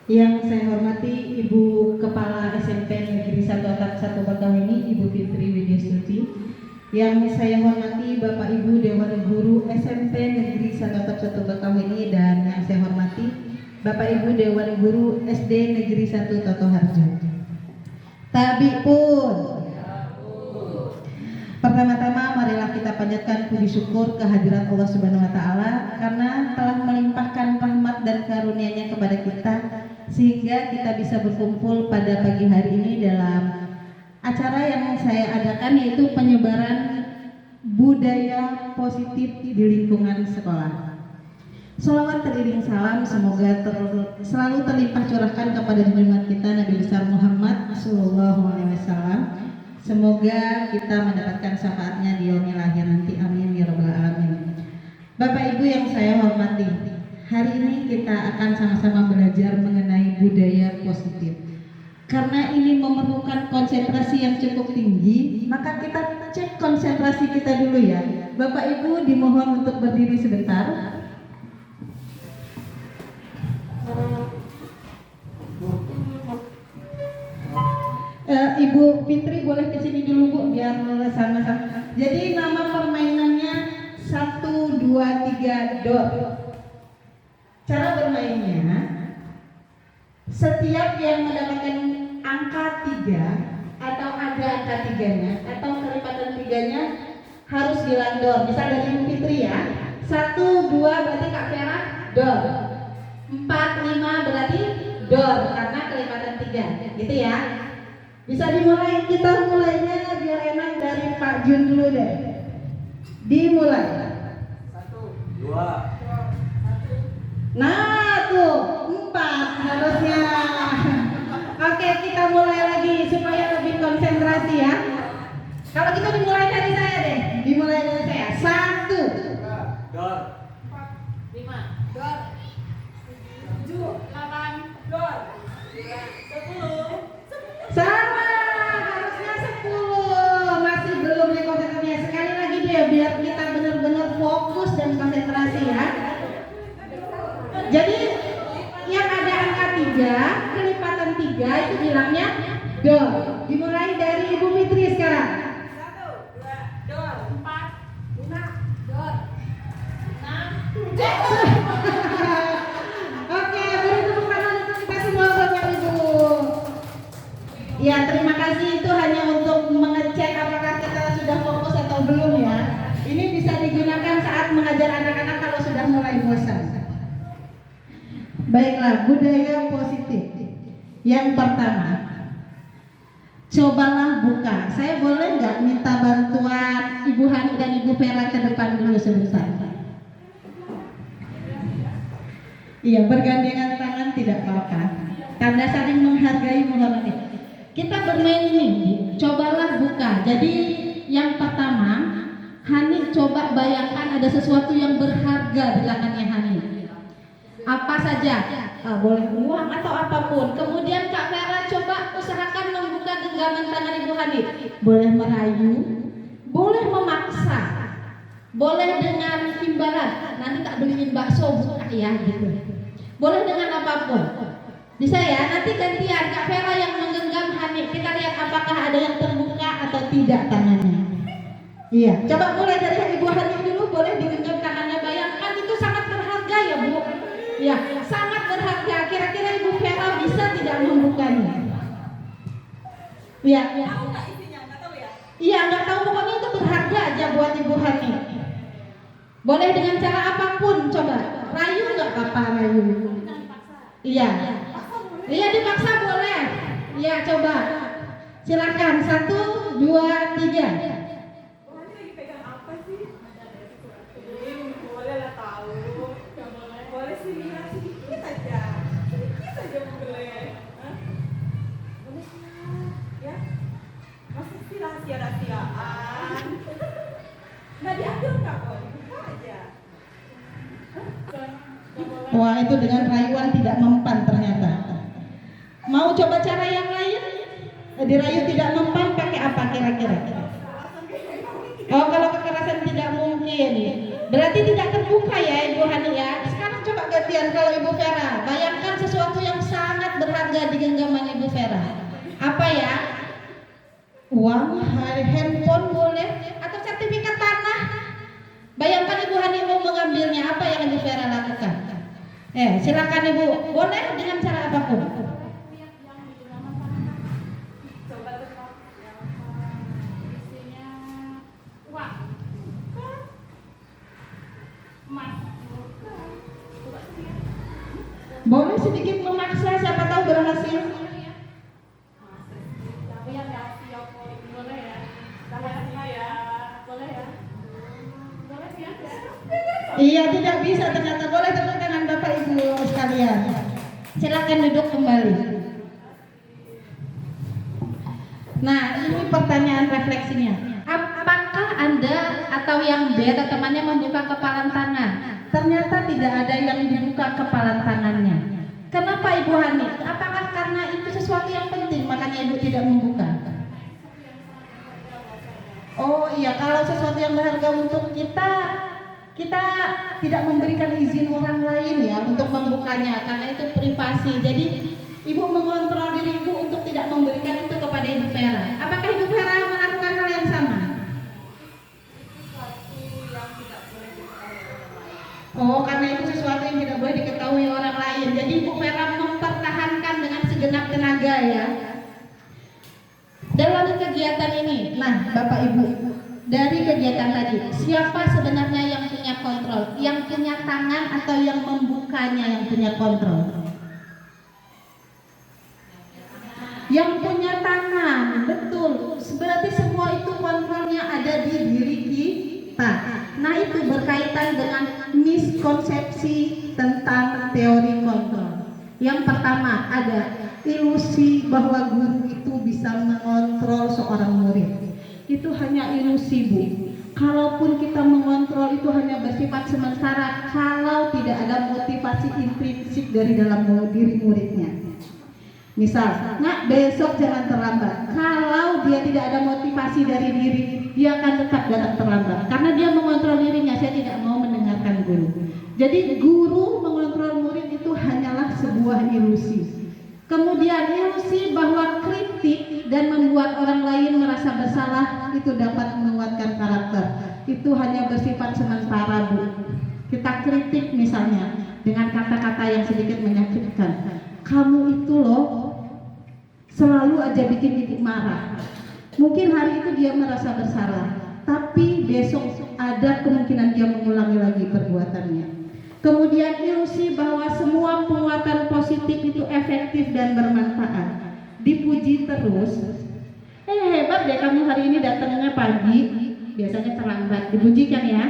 Yang saya hormati Ibu Kepala SMP Negeri 1 Atap 1 Bakauheni, Ibu Fitri Widyastuti. Yang saya hormati Bapak Ibu Dewan Guru SMP Negeri 1 Atap 1 Bakauheni, dan yang saya hormati Bapak Ibu Dewan Guru SD Negeri 1 Toto Harjo. Tabi pun. Pertama-tama marilah kita panjatkan puji syukur kehadiran Allah Subhanahu wa taala karena telah melimpahkan rahmat dan karunia-Nya kepada kita sehingga kita bisa berkumpul pada pagi hari ini dalam acara yang saya adakan, yaitu penyebaran budaya positif di lingkungan sekolah. Shalawat teriring salam semoga selalu terlimpah curahkan kepada junjungan kita Nabi besar Muhammad sallallahu alaihi wasallam. Semoga kita mendapatkan syafaatnya di yaumil akhir nanti, amin ya rabbal alamin. Bapak Ibu yang saya hormati, hari ini kita akan sama-sama belajar mengenai budaya positif. Karena ini memerlukan konsentrasi yang cukup tinggi, maka kita cek konsentrasi kita dulu ya. Bapak Ibu dimohon untuk berdiri sebentar. Ibu Fitri boleh kesini dulu Bu, biar sama-sama. Jadi nama permainannya 1, 2, 3 dot. Cara bermainnya, setiap yang mendapatkan angka 3 atau ada angka 3-nya atau kelipatan 3-nya harus bilang dot. Misal dari Ibu Fitri ya, 1, 2 berarti Kak Vera dot, 4, 5 berarti dot karena kelipatan 3, gitu ya. Bisa dimulai, kita mulainya biar enak dari Pak Jun dulu deh. Dimulai. 1, 2. Nah tuh 4 harusnya. Oke, kita mulai lagi supaya lebih konsentrasi ya. Kalau gitu dimulai dari saya deh. Dimulai dari saya. 1, Dor. 4, 5, dor. 7, 8, dor. 10. sama, harusnya 10. Masih belum nih konsentrasinya. Sekali lagi deh biar kita benar-benar fokus dan konsentrasi ya. Jadi yang ada angka 3, kelipatan 3 itu bilangnya dor. Dimulai dari Ibu Fitri sekarang. 1, 2, dor. 4, 5, dor. 6. Oke, beri tepuk tangan untuk kita semua Bapak Ibu. Ya, terima kasih, itu hanya untuk mengecek apakah kita sudah fokus atau belum ya. Ini bisa digunakan saat mengajar anak-anak kalau sudah mulai bosan. Baiklah, budaya positif. Yang pertama, cobalah buka. Saya boleh nggak minta bantuan Ibu Hani dan Ibu Vera ke depan dulu sebentar? Iya, bergandengan tangan tidak apa-apa. Tanda saling menghargai, menghormati. Kita bermain ini, cobalah buka. Jadi yang pertama, Hani coba bayangkan ada sesuatu yang berharga di tangannya Hani. Apa saja, boleh uang atau apapun. Kemudian Kak Vera coba usahakan membuka genggaman tangan Ibu Hani. Boleh merayu, boleh memaksa, boleh dengan imbalan. Nanti tak beliin bakso ya gitu. Boleh dengan apapun. Bisa ya, nanti gantian Kak Vera yang menggenggam Hani. Kita lihat apakah ada yang terbuka atau tidak tangannya. Iya, coba mulai dari Ibu Hani dulu, boleh digenggam tangannya. Bayangkan itu sangat berharga ya Bu. Ya, sangat berharga. Kira-kira Ibu Vera bisa tidak membukanya? Iya. Tahu nggak isinya? Nggak tahu ya? Iya, nggak tahu, pokoknya itu berharga aja buat Ibu Hani. Boleh dengan cara apapun, coba. Rayu nggak apa-apa, rayu. Iya. Iya, dipaksa boleh. Iya, coba. Silakan, 1, 2, 3. Wah, ini lagi pegang apa sih? Boleh lah tahu. Boleh sih, Mira, sedikit aja. Sedikit aja boleh. Hah? Boleh sih, ya? Masa sih rahasia-rahasiaan? Nggak diambil nggak kok? Dibuka aja. Hah? Wah, itu dengan rayuan tidak mempan ternyata. Mau coba cara yang lain? Dirayu tidak mempan pakai apa kira-kira? Oh, kalau kekerasan tidak mungkin. Berarti tidak terbuka ya Ibu Hani ya. Sekarang coba gantian kalau Ibu Vera. Bayangkan sesuatu yang sangat berharga di genggaman Ibu Vera? Apa ya? Uang, handphone boleh, atau sertifikat tanah. Bayangkan Ibu Hani mau mengambilnya, apa yang Ibu Vera lakukan? Silakan Ibu, boleh dengan cara apapun. Coba tebak yang isinya uang, emas, coba sih. Boleh sedikit memaksa, siapa tahu berhasil. Tapi yang rahasia boleh ya, rahasia ya, boleh ya, boleh ya. Iya, tidak bisa ternyata. Boleh tepuk tangan Bapak Ibu sekalian. Silakan duduk kembali. Nah, ini pertanyaan refleksinya. Apakah Anda atau yang B atau temannya membuka kepalan tangan? Ternyata tidak ada yang dibuka kepalan tangannya. Kenapa Ibu Hani? Apakah karena itu sesuatu yang penting makanya Ibu tidak membuka? Oh iya, kalau sesuatu yang berharga untuk kita tidak memberikan izin orang lain ya untuk membukanya karena itu privasi. Jadi Ibu mengontrol diri Ibu untuk tidak memberikan itu kepada Ibu Vera. Apakah Ibu Vera melakukan hal yang sama? Oh, karena itu sesuatu yang tidak boleh diketahui orang lain. Jadi Ibu Vera mempertahankan dengan segenap tenaga ya. Dalam kegiatan ini, nah Bapak Ibu, dari kegiatan tadi, siapa sebenarnya yang punya kontrol? Yang punya tangan atau yang membukanya yang punya kontrol? Yang punya tangan, betul. Berarti semua itu kontrolnya ada di diri kita. Nah itu berkaitan dengan miskonsepsi tentang teori kontrol. Yang pertama ada ilusi bahwa guru itu bisa mengontrol seorang murid. Itu hanya ilusi, Bu. Kalaupun kita mengontrol itu hanya bersifat sementara kalau tidak ada motivasi intrinsik dari dalam diri muridnya. Misal, nak besok jangan terlambat. Kalau dia tidak ada motivasi dari diri, dia akan tetap datang terlambat. Karena dia mengontrol dirinya, saya tidak mau mendengarkan guru. Jadi guru mengontrol murid itu hanyalah sebuah ilusi. Kemudian ilusi bahwa kritik dan membuat orang lain merasa bersalah itu dapat menguatkan karakter. Itu hanya bersifat sementara, Bu. Kita kritik misalnya dengan kata-kata yang sedikit menyakitkan. Kamu itu loh selalu aja bikin ibu marah. Mungkin hari itu dia merasa bersalah, tapi besok ada kemungkinan dia mengulangi lagi perbuatannya. Kemudian ilusi bahwa semua penguatan positif itu efektif dan bermanfaat. Dipuji terus. Hebat deh kamu hari ini datangnya pagi, biasanya terlambat. Dipuji kan ya?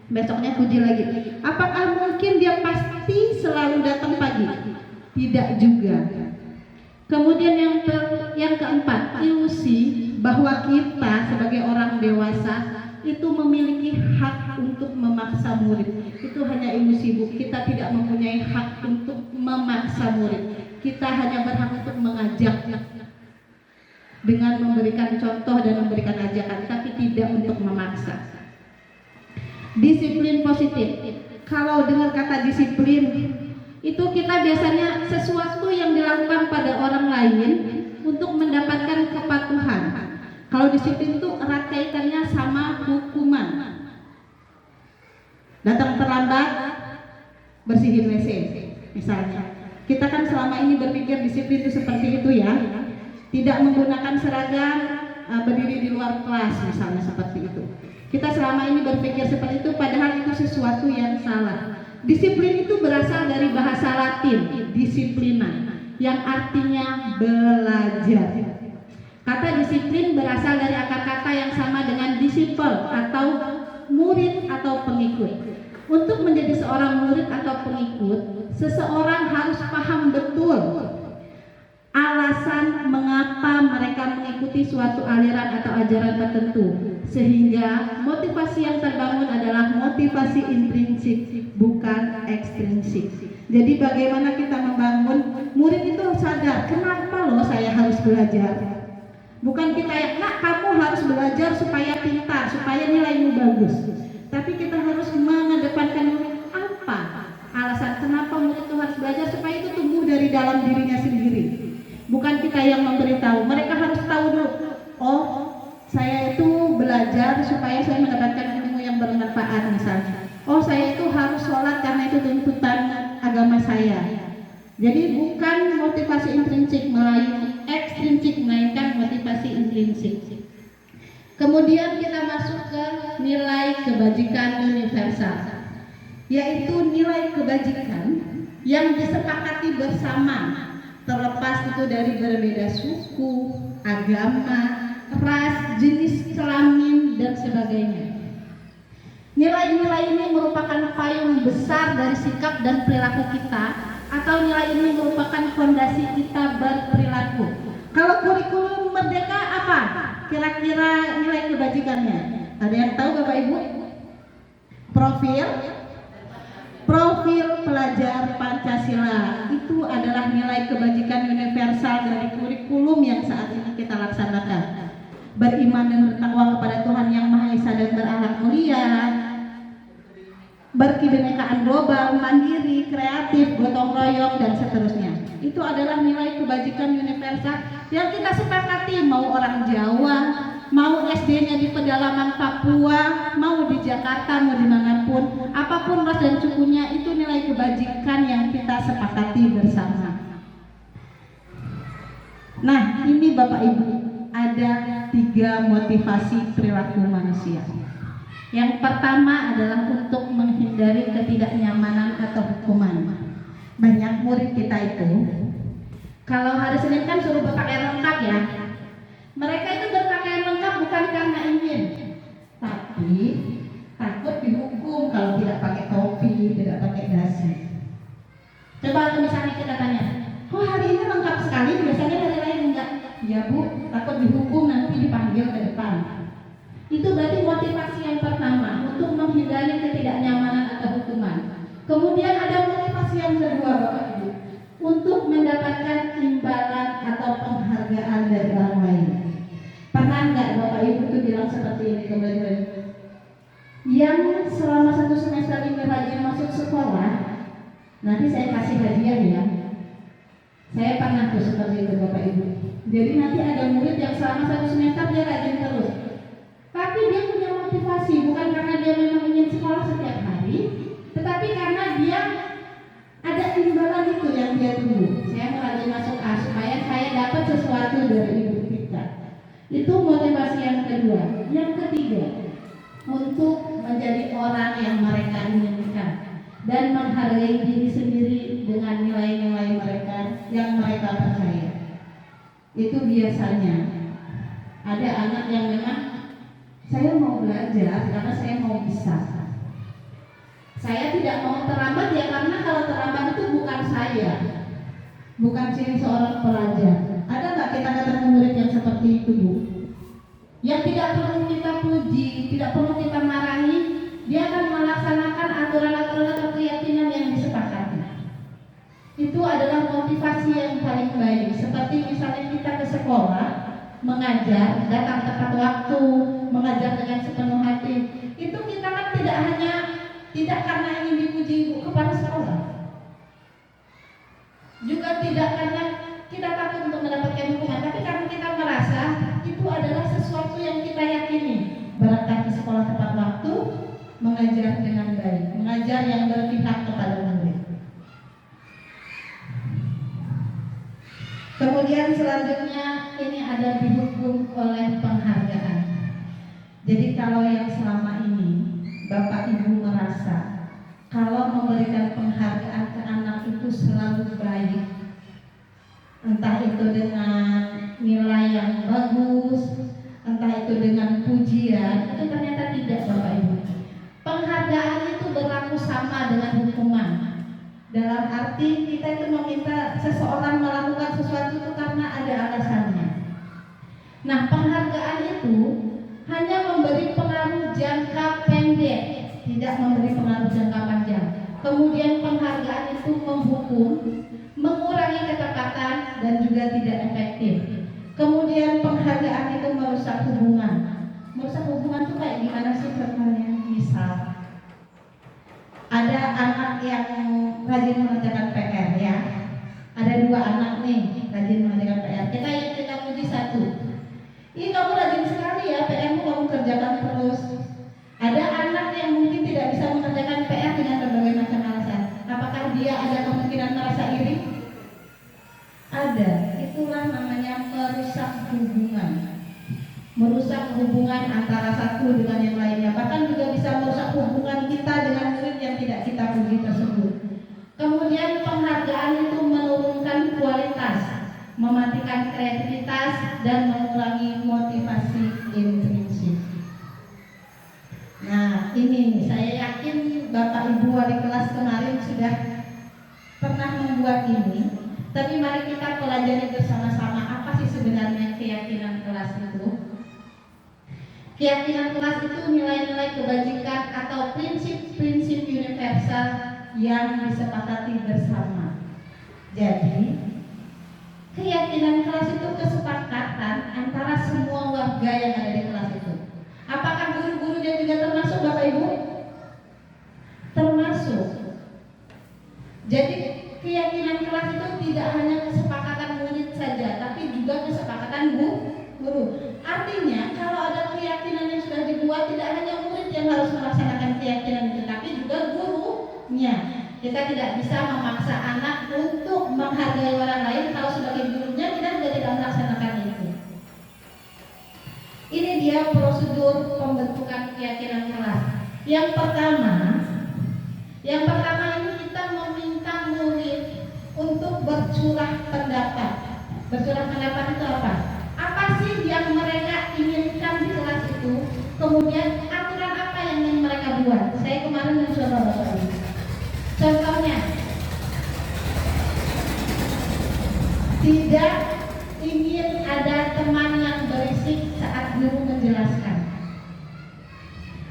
Besoknya puji lagi. Apakah mungkin dia pasti selalu datang pagi? Tidak juga. Kemudian yang keempat, ilusi bahwa kita sebagai orang dewasa itu memiliki hak untuk memaksa murid. Itu hanya ilusi, Bu. Kita tidak mempunyai hak untuk memaksa murid. Kita hanya berhak untuk mengajak dengan memberikan contoh dan memberikan ajakan, tapi tidak untuk memaksa. Disiplin positif. Kalau dengar kata disiplin, itu kita biasanya sesuatu yang dilakukan pada orang lain untuk mendapatkan kepatuhan. Kalau disiplin itu erat kaitannya sama hukuman. Datang terlambat, bersihin WC misalnya. Kita kan selama ini berpikir disiplin itu seperti itu ya. Tidak menggunakan seragam, berdiri di luar kelas misalnya seperti itu. Kita selama ini berpikir seperti itu, padahal itu sesuatu yang salah. Disiplin itu berasal dari bahasa Latin, disiplina, yang artinya belajar. Kata disiplin berasal dari akar kata yang sama dengan disciple atau murid atau pengikut. Untuk menjadi seorang murid atau pengikut, seseorang harus paham betul alasan mengapa mereka mengikuti suatu aliran atau ajaran tertentu, sehingga motivasi yang terbangun adalah motivasi intrinsik, bukan ekstrinsik. Jadi bagaimana kita membangun murid itu sadar, kenapa loh saya harus belajar? Bukan kita yang, nak kamu harus belajar supaya pintar, supaya nilaimu bagus. Tapi kita harus mengedepankan apa alasan kenapa murid itu harus belajar, supaya itu tumbuh dari dalam dirinya sendiri. kita yang memberitahu. Mereka harus tahu dulu, oh saya itu belajar supaya saya mendapatkan ilmu yang bermanfaat misalnya. Oh saya itu harus sholat karena itu tuntutan agama saya. Jadi bukan motivasi intrinsik melainkan motivasi intrinsik. Kemudian kita masuk ke nilai kebajikan universal, yaitu nilai kebajikan yang disepakati bersama, terlepas itu dari berbeda suku, agama, ras, jenis kelamin, dan sebagainya. Nilai-nilai ini merupakan payung besar dari sikap dan perilaku kita, atau nilai ini merupakan fondasi kita berperilaku. Kalau kurikulum merdeka apa? Kira-kira nilai kebajikannya? Ada yang tahu Bapak Ibu? Profil pelajar Pancasila itu adalah nilai kebajikan universal dari kurikulum yang saat ini kita laksanakan. Beriman dan bertakwa kepada Tuhan Yang Maha Esa dan berakhlak mulia, berkebinekaan global, mandiri, kreatif, gotong royong, dan seterusnya. Itu adalah nilai kebajikan universal yang kita sepakati, mau orang Jawa, mau SD-nya di pedalaman Papua, mau di Jakarta, mau dimanapun, apapun ras dan sukunya, itu nilai kebajikan yang kita sepakati bersama. Nah, ini Bapak Ibu, ada 3 motivasi perilaku manusia. Yang pertama adalah untuk menghindari ketidaknyamanan atau hukuman. Banyak murid kita itu, kalau hari Senin kan suruh berpakaian lengkap ya. Mereka itu berpakaian lengkap bukan karena ingin, tapi takut dihukum kalau tidak pakai topi, tidak pakai dasi. Coba misalnya kita tanya, kok hari ini lengkap sekali, biasanya hari lain enggak? Ya Bu, takut dihukum nanti dipanggil ke depan. Itu berarti motivasi yang pertama, untuk menghindari ketidaknyamanan atau hukuman. Kemudian ada motivasi yang kedua Bapak Ibu, untuk mendapatkan imbalan atau penghargaan dari orang lain. Pernah nggak Bapak Ibu itu bilang seperti ini ke murid-murid? Yang selama 1 semester ini rajin masuk sekolah, nanti saya kasih hadiah ya. Saya pernah tuh seperti itu Bapak Ibu. Jadi nanti ada murid yang selama 1 semester dia rajin terus, tapi dia punya motivasi bukan karena dia memang ingin sekolah setiap hari, tetapi karena dia ada imbalan itu yang dia tunggu. Saya mau rajin masuk A supaya saya dapat sesuatu dari ibu kita. Itu motivasi yang kedua. Yang ketiga, untuk menjadi orang yang mereka inginkan dan menghargai diri sendiri dengan nilai-nilai mereka yang mereka percaya. Itu biasanya ada anak yang memang, saya mau belajar karena saya mau bisa. Saya tidak mau terlambat ya, karena kalau terlambat itu bukan saya, bukan ciri seorang pelajar. Ada nggak kita ketemu murid yang seperti itu Bu? Yang tidak perlu kita puji, tidak perlu kita marahi, dia akan melaksanakan aturan-aturan atau keyakinan yang disepakati. Itu adalah motivasi yang paling baik. Seperti misalnya kita ke sekolah, mengajar, datang tepat waktu, mengajar dengan sepenuh hati. Itu kita kan tidak karena ingin dipuji ibu kepala sekolah, juga tidak karena kita takut untuk mendapatkan hukuman, tapi karena kita merasa itu adalah sesuatu yang kita yakini. Berangkat ke sekolah tepat waktu, mengajar dengan baik, mengajar yang berpihak kepada murid. Kemudian selanjutnya ini ada dihukum oleh penghargaan. Jadi kalau yang selama ini Bapak Ibu merasa kalau memberikan penghargaan ke anak itu selalu baik, entah itu dengan nilai yang bagus, entah itu dengan pujian, itu ternyata tidak Bapak Ibu. Penghargaan itu berlaku sama dengan hukuman. Dalam arti kita itu meminta seseorang melakukan sesuatu itu karena ada alasannya. Nah, penghargaan itu hanya memberi pengaruh jangka pendek, tidak memberi pengaruh jangka panjang. Kemudian penghargaan itu menghukum, mengurangi ketepatan, dan juga tidak efektif. Kemudian penghargaan itu merusak hubungan. Merusak hubungan itu kayak gimana sih contohnya? Misal ada anak yang rajin mengerjakan PR ya. Ada 2 anak nih rajin mengerjakan PR. Kita ya PR-mu kamu kerjakan terus. Ada anak yang mungkin tidak bisa mengerjakan PR dengan berbagai macam alasan. Apakah dia ada kemungkinan merasa iri? Ada. Itulah namanya merusak hubungan. Merusak hubungan antara satu dengan yang lainnya. Bahkan juga bisa merusak hubungan kita dengan murid yang tidak kita puji tersebut. Kemudian penghargaan itu menurunkan kualitas, mematikan kreativitas, dan mengurangi motivasi intrinsik. Nah, ini saya yakin Bapak Ibu wali kelas kemarin sudah pernah membuat ini. Tapi mari kita pelajari bersama-sama apa sih sebenarnya keyakinan kelas itu. Keyakinan kelas itu nilai-nilai kebajikan atau prinsip-prinsip universal yang disepakati bersama. Jadi, keyakinan kelas itu kesepakatan antara semua warga yang ada di kelas itu. Apakah guru-gurunya juga termasuk, Bapak Ibu? Termasuk. Jadi keyakinan kelas itu tidak hanya kesepakatan murid saja, tapi juga kesepakatan guru. Artinya kalau ada keyakinan yang sudah dibuat, tidak hanya murid yang harus melaksanakan keyakinan itu, tapi juga gurunya. Kita tidak bisa memaksa anak untuk menghargai orang lain kalau sebagai gurunya kita juga tidak melaksanakan itu. Ini dia prosedur pembentukan keyakinan kelas. Yang pertama ini kita meminta murid untuk bercurah pendapat. Bercurah pendapat itu apa? Apa sih yang mereka inginkan di kelas itu? Kemudian aturan apa yang ingin mereka buat? Saya kemarin mencoba Bapak Ibu. Contohnya, tidak ingin ada teman yang berisik saat guru menjelaskan.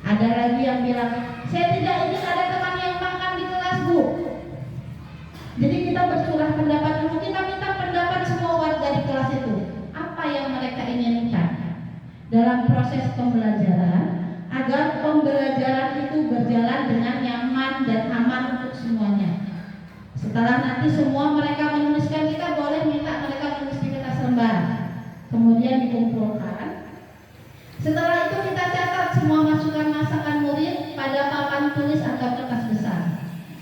Ada lagi yang bilang, saya tidak ingin ada teman yang makan di kelas, Bu. Jadi kita bercurah pendapat dulu, kita minta pendapat semua warga di kelas itu. Apa yang mereka inginkan dalam proses pembelajaran, agar pembelajaran itu berjalan dengan nyaman dan aman untuk semuanya. Setelah nanti semua mereka menuliskan, kita boleh minta mereka menulis di kertas lembar, kemudian dikumpulkan. Setelah itu kita catat semua masukan murid pada papan tulis atau kertas besar.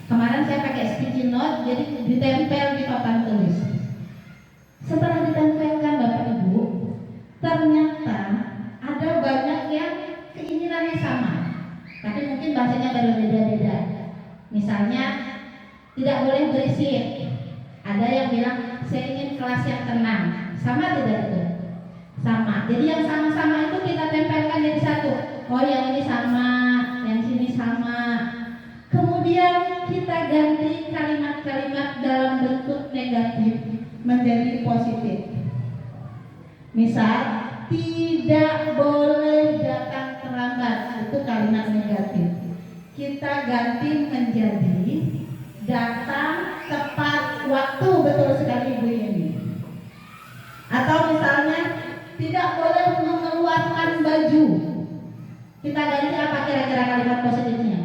Kemarin saya pakai sticky note, jadi ditempel di papan tulis. Setelah ditempelkan Bapak Ibu, ternyata ada banyak yang keinginannya sama, tapi mungkin bahasanya berbeda-beda. Misalnya tidak boleh berisik. Ada yang bilang saya ingin kelas yang tenang. Sama tidak itu? Sama. Jadi yang sama-sama itu kita tempelkan jadi satu. Oh, yang ini sama, yang sini sama. Kemudian kita ganti kalimat-kalimat dalam bentuk negatif menjadi positif. Misal, tidak boleh datang terlambat, itu kalimat negatif. Kita ganti menjadi datang tepat waktu, betul sekali Ibu ini. Atau misalnya tidak boleh mengeluarkan baju. Kita ganti apa kira-kira kalimat positifnya?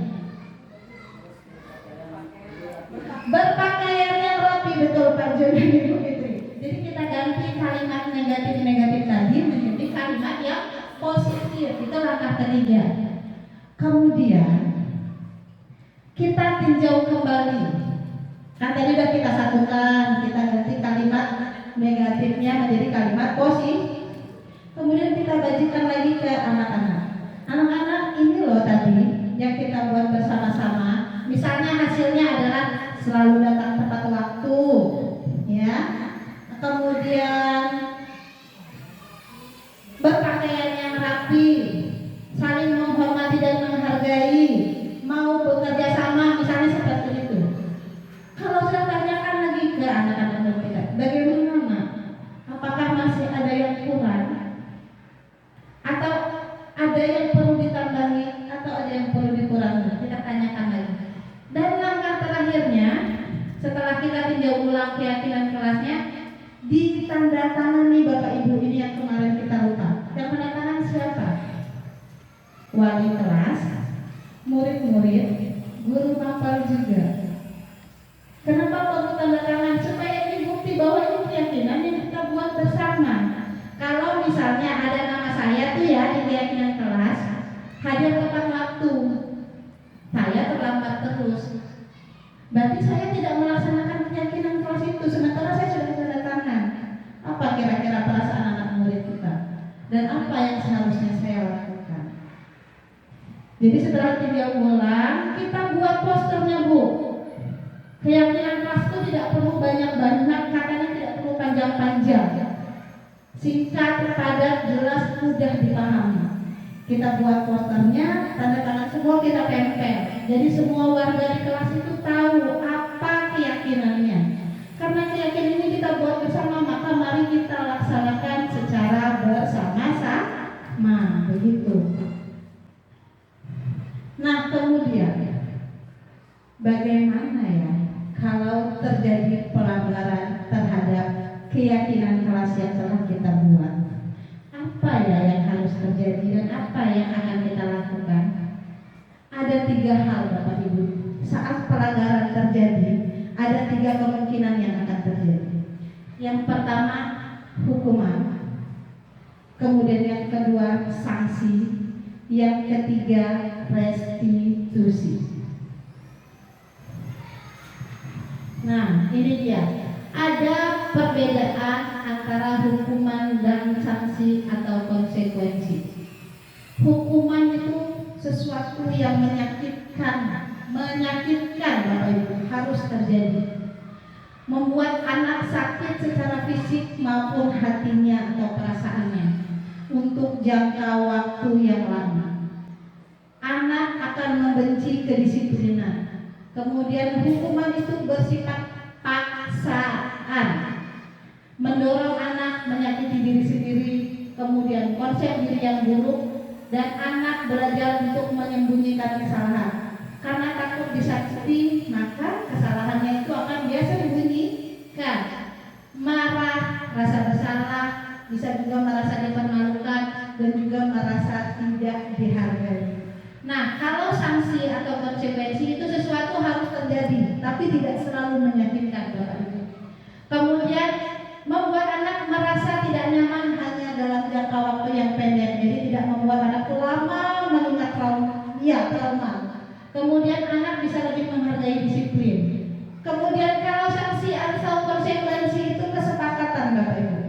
Berpakaian yang rapi, betul Pak Joni Ibu Fitri. Jadi kita ganti kalimat negatif-negatif tadi menjadi kalimat yang positif. Itu langkah ketiga. Kemudian kita tinjau kembali. Kan tadi sudah kita satukan, kita ganti kalimat negatifnya menjadi kalimat positif. Kemudian kita bagikan lagi ke anak-anak. Anak-anak, ini loh tadi yang kita buat bersama-sama. Misalnya hasilnya adalah selalu datang tepat waktu, ya. Kemudian berpakaian yang rapi, saling menghormati dan menghargai, mau bekerja sama, misalnya seperti itu. Kalau saya tanyakan lagi ke anak-anak kita, bagaimana? Apakah masih ada yang kurang? Atau ada yang perlu ditambahi? Atau ada yang perlu dikurangi? Kita tanyakan lagi. Dan langkah terakhirnya, setelah kita tinjau ulang keyakinan kelasnya, ditandatangani Bapak Ibu ini yang kemarin kita lupa. Yang menandatangan siapa? Wali kelas, murid-murid, guru mapel juga. Kenapa perlu tanda tangan? Supaya ini bukti bahwa ini keyakinan yang kita buat bersama. Kalau misalnya ada nama saya tuh ya di keyakinan kelas hadir tepat waktu, saya terlambat terus. Berarti saya tidak melaksanakan keyakinan kelas itu, sementara saya sudah tanda tangan. Apa kira-kira perasaan anak murid kita? Dan apa yang seharusnya saya lakukan? Jadi setelah 3 bulan kita buat posternya, Bu. Keyakinan kelas itu tidak perlu banyak-banyak, katanya tidak perlu panjang-panjang. Singkat, padat, jelas, mudah dipahami. Kita buat posternya, tanda tangan semua kita tempel. Jadi semua warga di kelas itu tahu apa keyakinannya. Karena keyakinan ini kita buat bersama, maka mari kita laksanakan secara bersama-sama. Begitu. Nah, kemudian bagaimana ya kalau terjadi pelanggaran terhadap keyakinan kelas yang telah kita buat? Apa ya yang harus terjadi dan apa yang akan kita lakukan? Ada 3 hal Bapak Ibu. Saat pelanggaran terjadi, ada 3 kemungkinan yang akan terjadi. Yang pertama, hukuman. Kemudian yang kedua, sanksi. Yang ketiga, restitusi. Nah, ini dia. Ada perbedaan antara hukuman dan sanksi atau konsekuensi. Hukuman itu sesuatu yang menyakitkan Bapak Ibu, harus terjadi. Membuat anak sakit secara fisik maupun hatinya atau perasaannya untuk jangka waktu yang lama. Anak akan membenci kedisiplinan. Kemudian hukuman itu bersifat paksaan, mendorong anak menyakiti diri sendiri, kemudian konsep diri yang buruk, dan anak belajar untuk menyembunyikan kesalahan. Karena takut disakiti, maka kesalahannya itu akan dia sembunyikan. Marah, rasa bersalah, bisa juga merasa dipermalukan, dan juga merasa tidak dihargai. Nah, kalau sanksi atau konsekuensi itu sesuatu harus terjadi, tapi tidak selalu menyakitkan Bapak Ibu. Kemudian membuat anak merasa tidak nyaman hanya dalam jangka waktu yang pendek, jadi tidak membuat anak lama mengingat trauma. Kemudian anak bisa lebih menghargai disiplin. Kemudian kalau sanksi atau konsekuensi itu kesepakatan Bapak Ibu.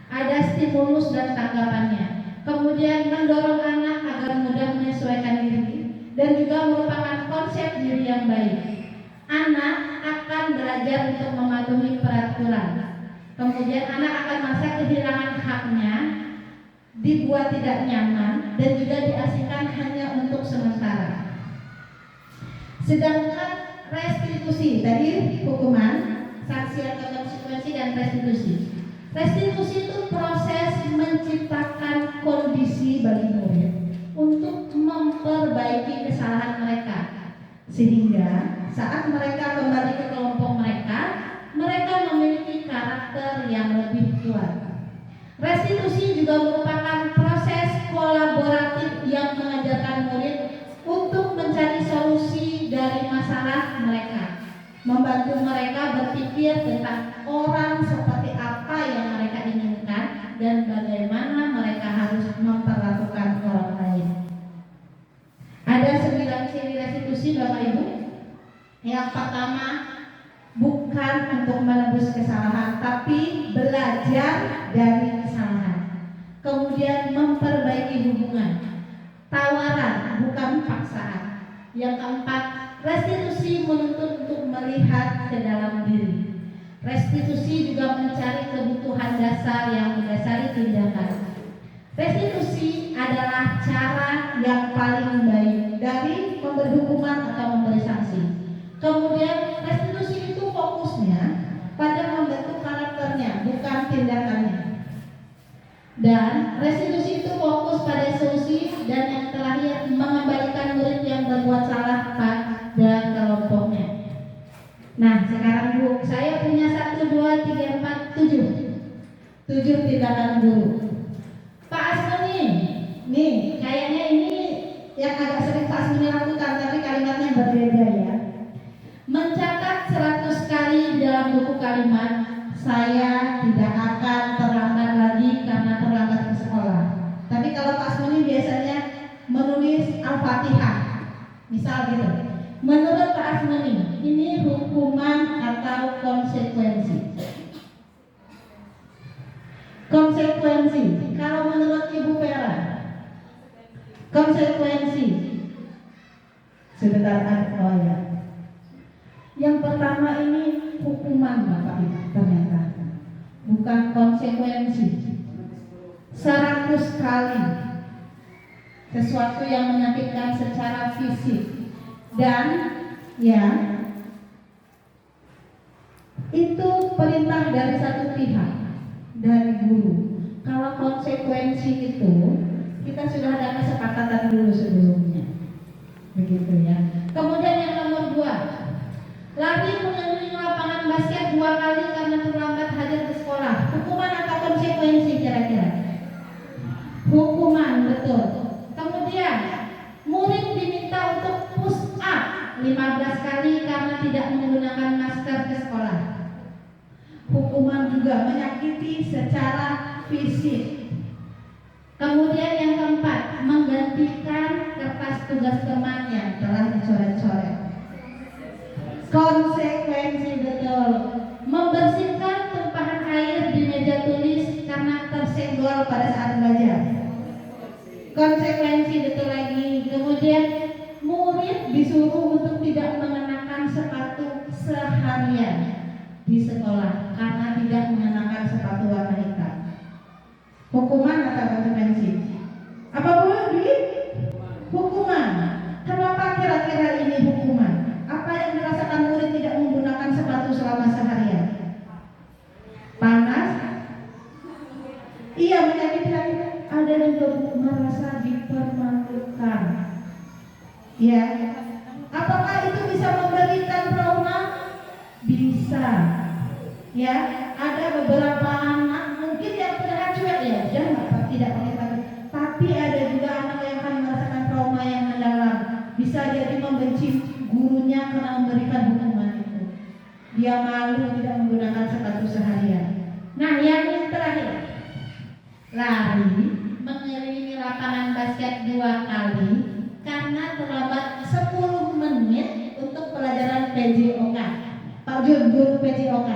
Ada stimulus dan tanggapannya. Kemudian mendorong anak agar mudah menyesuaikan diri dan juga merupakan konsep diri yang baik. Anak akan belajar untuk mematuhi peraturan. Kemudian anak akan merasa kehilangan haknya, dibuat tidak nyaman, dan juga diasingkan hanya untuk sementara. Sedangkan restitusi, tadi hukuman, sanksi atau konsekuensi, dan restitusi. Restitusi itu proses menciptakan kondisi bagi murid untuk memperbaiki kesalahan mereka, sehingga saat mereka kembali ke kelompok mereka, mereka memiliki karakter yang lebih kuat. Restitusi juga merupakan proses kolaboratif yang mengajarkan murid untuk mencari solusi dari masalah mereka, membantu mereka berpikir tentang orang seperti apa yang mereka inginkan dan bagaimana mereka harus memperlakukan orang lain. Ada 9 ciri restitusi Bapak Ibu. Yang pertama, bukan untuk menebus kesalahan, tapi belajar dari kesalahan. Kemudian memperbaiki hubungan, tawaran bukan paksaan. Yang keempat, restitusi menuntut untuk melihat ke dalam diri. Restitusi juga mencari kebutuhan dasar yang mendasari tindakan. Restitusi adalah cara yang paling baik dari memberi hukuman atau memberi sanksi. Kemudian restitusi itu fokusnya pada membentuk karakternya, bukan tindakannya. Dan restitusi itu fokus pada solusi, dan yang terakhir mengembalikan murid yang berbuat salah pada kelompoknya. Nah, sekarang Bu, saya punya 1, 2, 3, 4, 7 tindakan guru. Pak Asmuni, nih kayaknya ini yang agak sering Pak Asmuni lakukan, tapi kalimatnya berbeda ya. Mencatat 100 kali di dalam buku kalimat, saya tidak akan terlambat lagi karena terlambat ke sekolah. kalau Pak Asmuni biasanya menulis Al-Fatihah, misal gitu. Menurut Pak Asmuni, ini hukuman atau konsekuensi? Konsekuensi. Kalau menurut Ibu Vera, konsekuensi. Sebentar, oh ya. Yang pertama ini hukuman Bapak Ibu, ternyata bukan konsekuensi. 100 kali sesuatu yang menyakitkan secara fisik dan ya itu perintah dari satu pihak, dari guru. Kalau konsekuensi itu kita sudah ada kesepakatan dulu sebelumnya, begitu ya. Kemudian yang nomor 2, lari mengelilingi lapangan basket 2 kali karena terlambat hadir ke sekolah. Hukuman atau konsekuensi kira-kira? Hukuman, betul. Kemudian murid diminta untuk push up 15 kali karena tidak menggunakan masker ke sekolah. Hukuman juga menyakiti secara fisik. Kemudian yang keempat, menggantikan kertas tugas teman yang telah dicoret-coret. Konsekuensi, betul. Membersihkan tumpahan air di meja tulis karena tersenggol pada saat belajar. Konsekuensi, betul lagi. Kemudian murid disuruh untuk tidak mengenakan sepatu seharian di sekolah karena tidak mengenakan sepatu warna hitam. Hukuman atau konsekuensi? Apa boleh di? Hukuman. Kenapa kira-kira ini hukuman? Apa yang dirasakan murid tidak menggunakan sepatu selama seharian? Panas? Iya, menyakiti hati. Ada juga merasa dipermalukan. Ya. Apakah itu bisa memberikan trauma? Bisa. Ya, ada beberapa anak mungkin yang terlihat cuek ya, dia tidak pakai sepatu. Tapi ada juga anak yang akan merasakan trauma yang mendalam. Bisa jadi membenci gurunya karena memberikan hukuman itu. Dia malu tidak menggunakan sepatu seharian. Nah, yang terakhir, lari mengelilingi lapangan basket 2 kali karena terlambat 10 menit untuk pelajaran PJOK. Pak Jun, guru PJOK.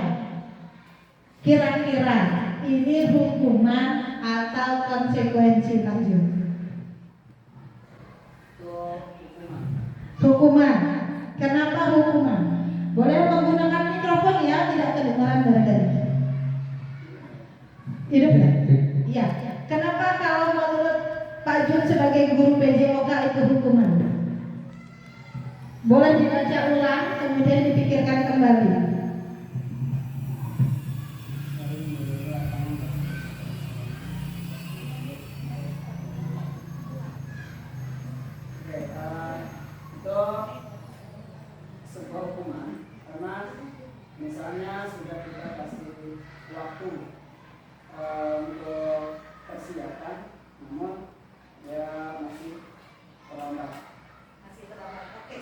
Kira-kira ini hukuman atau konsekuensi, Pak Jun? Hukuman. Kenapa hukuman? Boleh menggunakan mikrofon ya, tidak kedengaran barangkali. Hidup ya? Iya. Kenapa kalau menurut Pak Jun sebagai guru PJOK itu hukuman? Boleh dibaca ulang, kemudian dipikirkan kembali. Itu sebuah hukuman karena misalnya sudah kita kasih waktu untuk persiapan, namun dia masih terlambat. Oke.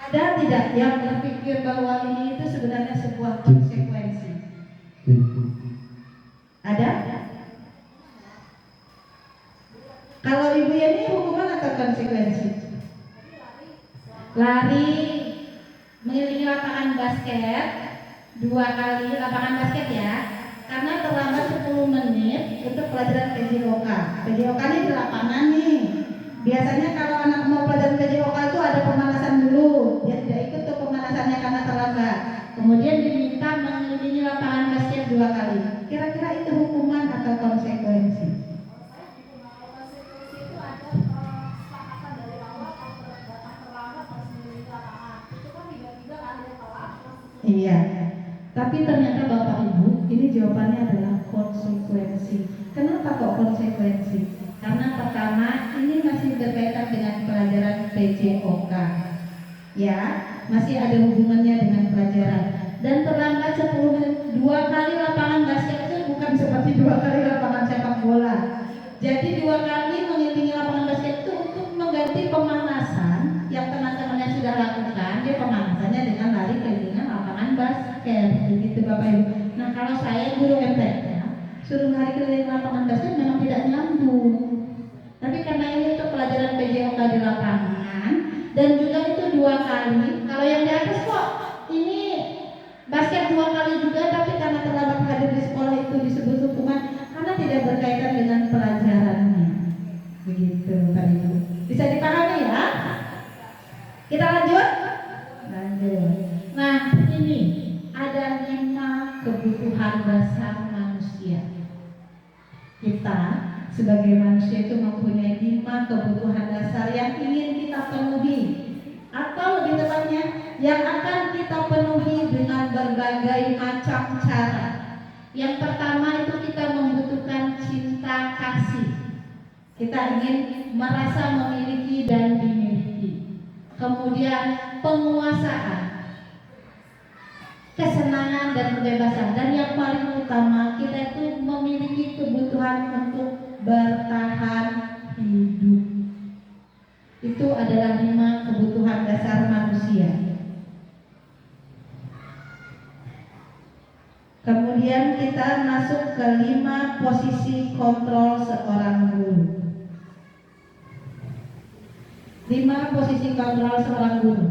Ada tidak yang berpikir bahwa ini itu sebenarnya sebuah konsekuensi? Ada? Kalau Ibu ini hukuman atau konsekuensi? Lari mengelilingi lapangan basket 2 kali, lapangan basket ya, karena terlambat 10 menit untuk pelajaran PJOK. PJOK ini di lapangan nih. Biasanya kalau anak mau pelajaran PJOK itu ada pemanasan dulu. Dia tidak ikut tuh pemanasannya karena terlambat. Kemudian diminta mengelilingi lapangan basket 2 kali. Kira-kira itu hukuman atau konsekuensi? Iya. Tapi ternyata Bapak Ibu, ini jawabannya adalah konsekuensi. Kenapa kok konsekuensi? Karena pertama, ini masih berkaitan dengan pelajaran PJOK. Ya, masih ada hubungannya dengan pelajaran. Dan terlambat 10 menit, 2 kali lapangan basket itu bukan seperti 2 kali lapangan sepak bola. Jadi 2 kali mengelilingi lapangan basket itu untuk mengganti pemanasan yang teman-temannya sudah lakukan. Dia pemanasannya dengan lari keliling lapangan basket, begitu Bapak Ibu. Nah, kalau saya guru MTK suruh lari keliling lapangan basket memang tidak nyambung. PJOK di lapangan, dan juga itu 2 kali. Kalau yang di atas kok ini basket 2 kali juga, tapi karena terlambat hadir di sekolah itu disebut hukuman karena tidak berkaitan dengan pelajarannya. Begitu Pak Ibu. Bisa dipahami ya? Kita lanjut? Lanjut. Nah, ini ada 5 kebutuhan dasar manusia. Kita sebagai manusia itu mempunyai 5 kebutuhan dasar yang ingin kita penuhi, atau lebih tepatnya yang akan kita penuhi dengan berbagai macam cara. Yang pertama itu kita membutuhkan cinta kasih. Kita ingin merasa memiliki dan dimiliki. Kemudian penguasaan, kesenangan dan kebebasan. Dan yang paling utama, kita itu memiliki kebutuhan untuk bertahan hidup. Itu adalah 5 kebutuhan dasar manusia. Kemudian kita masuk ke 5 posisi kontrol seorang guru. 5 posisi kontrol seorang guru.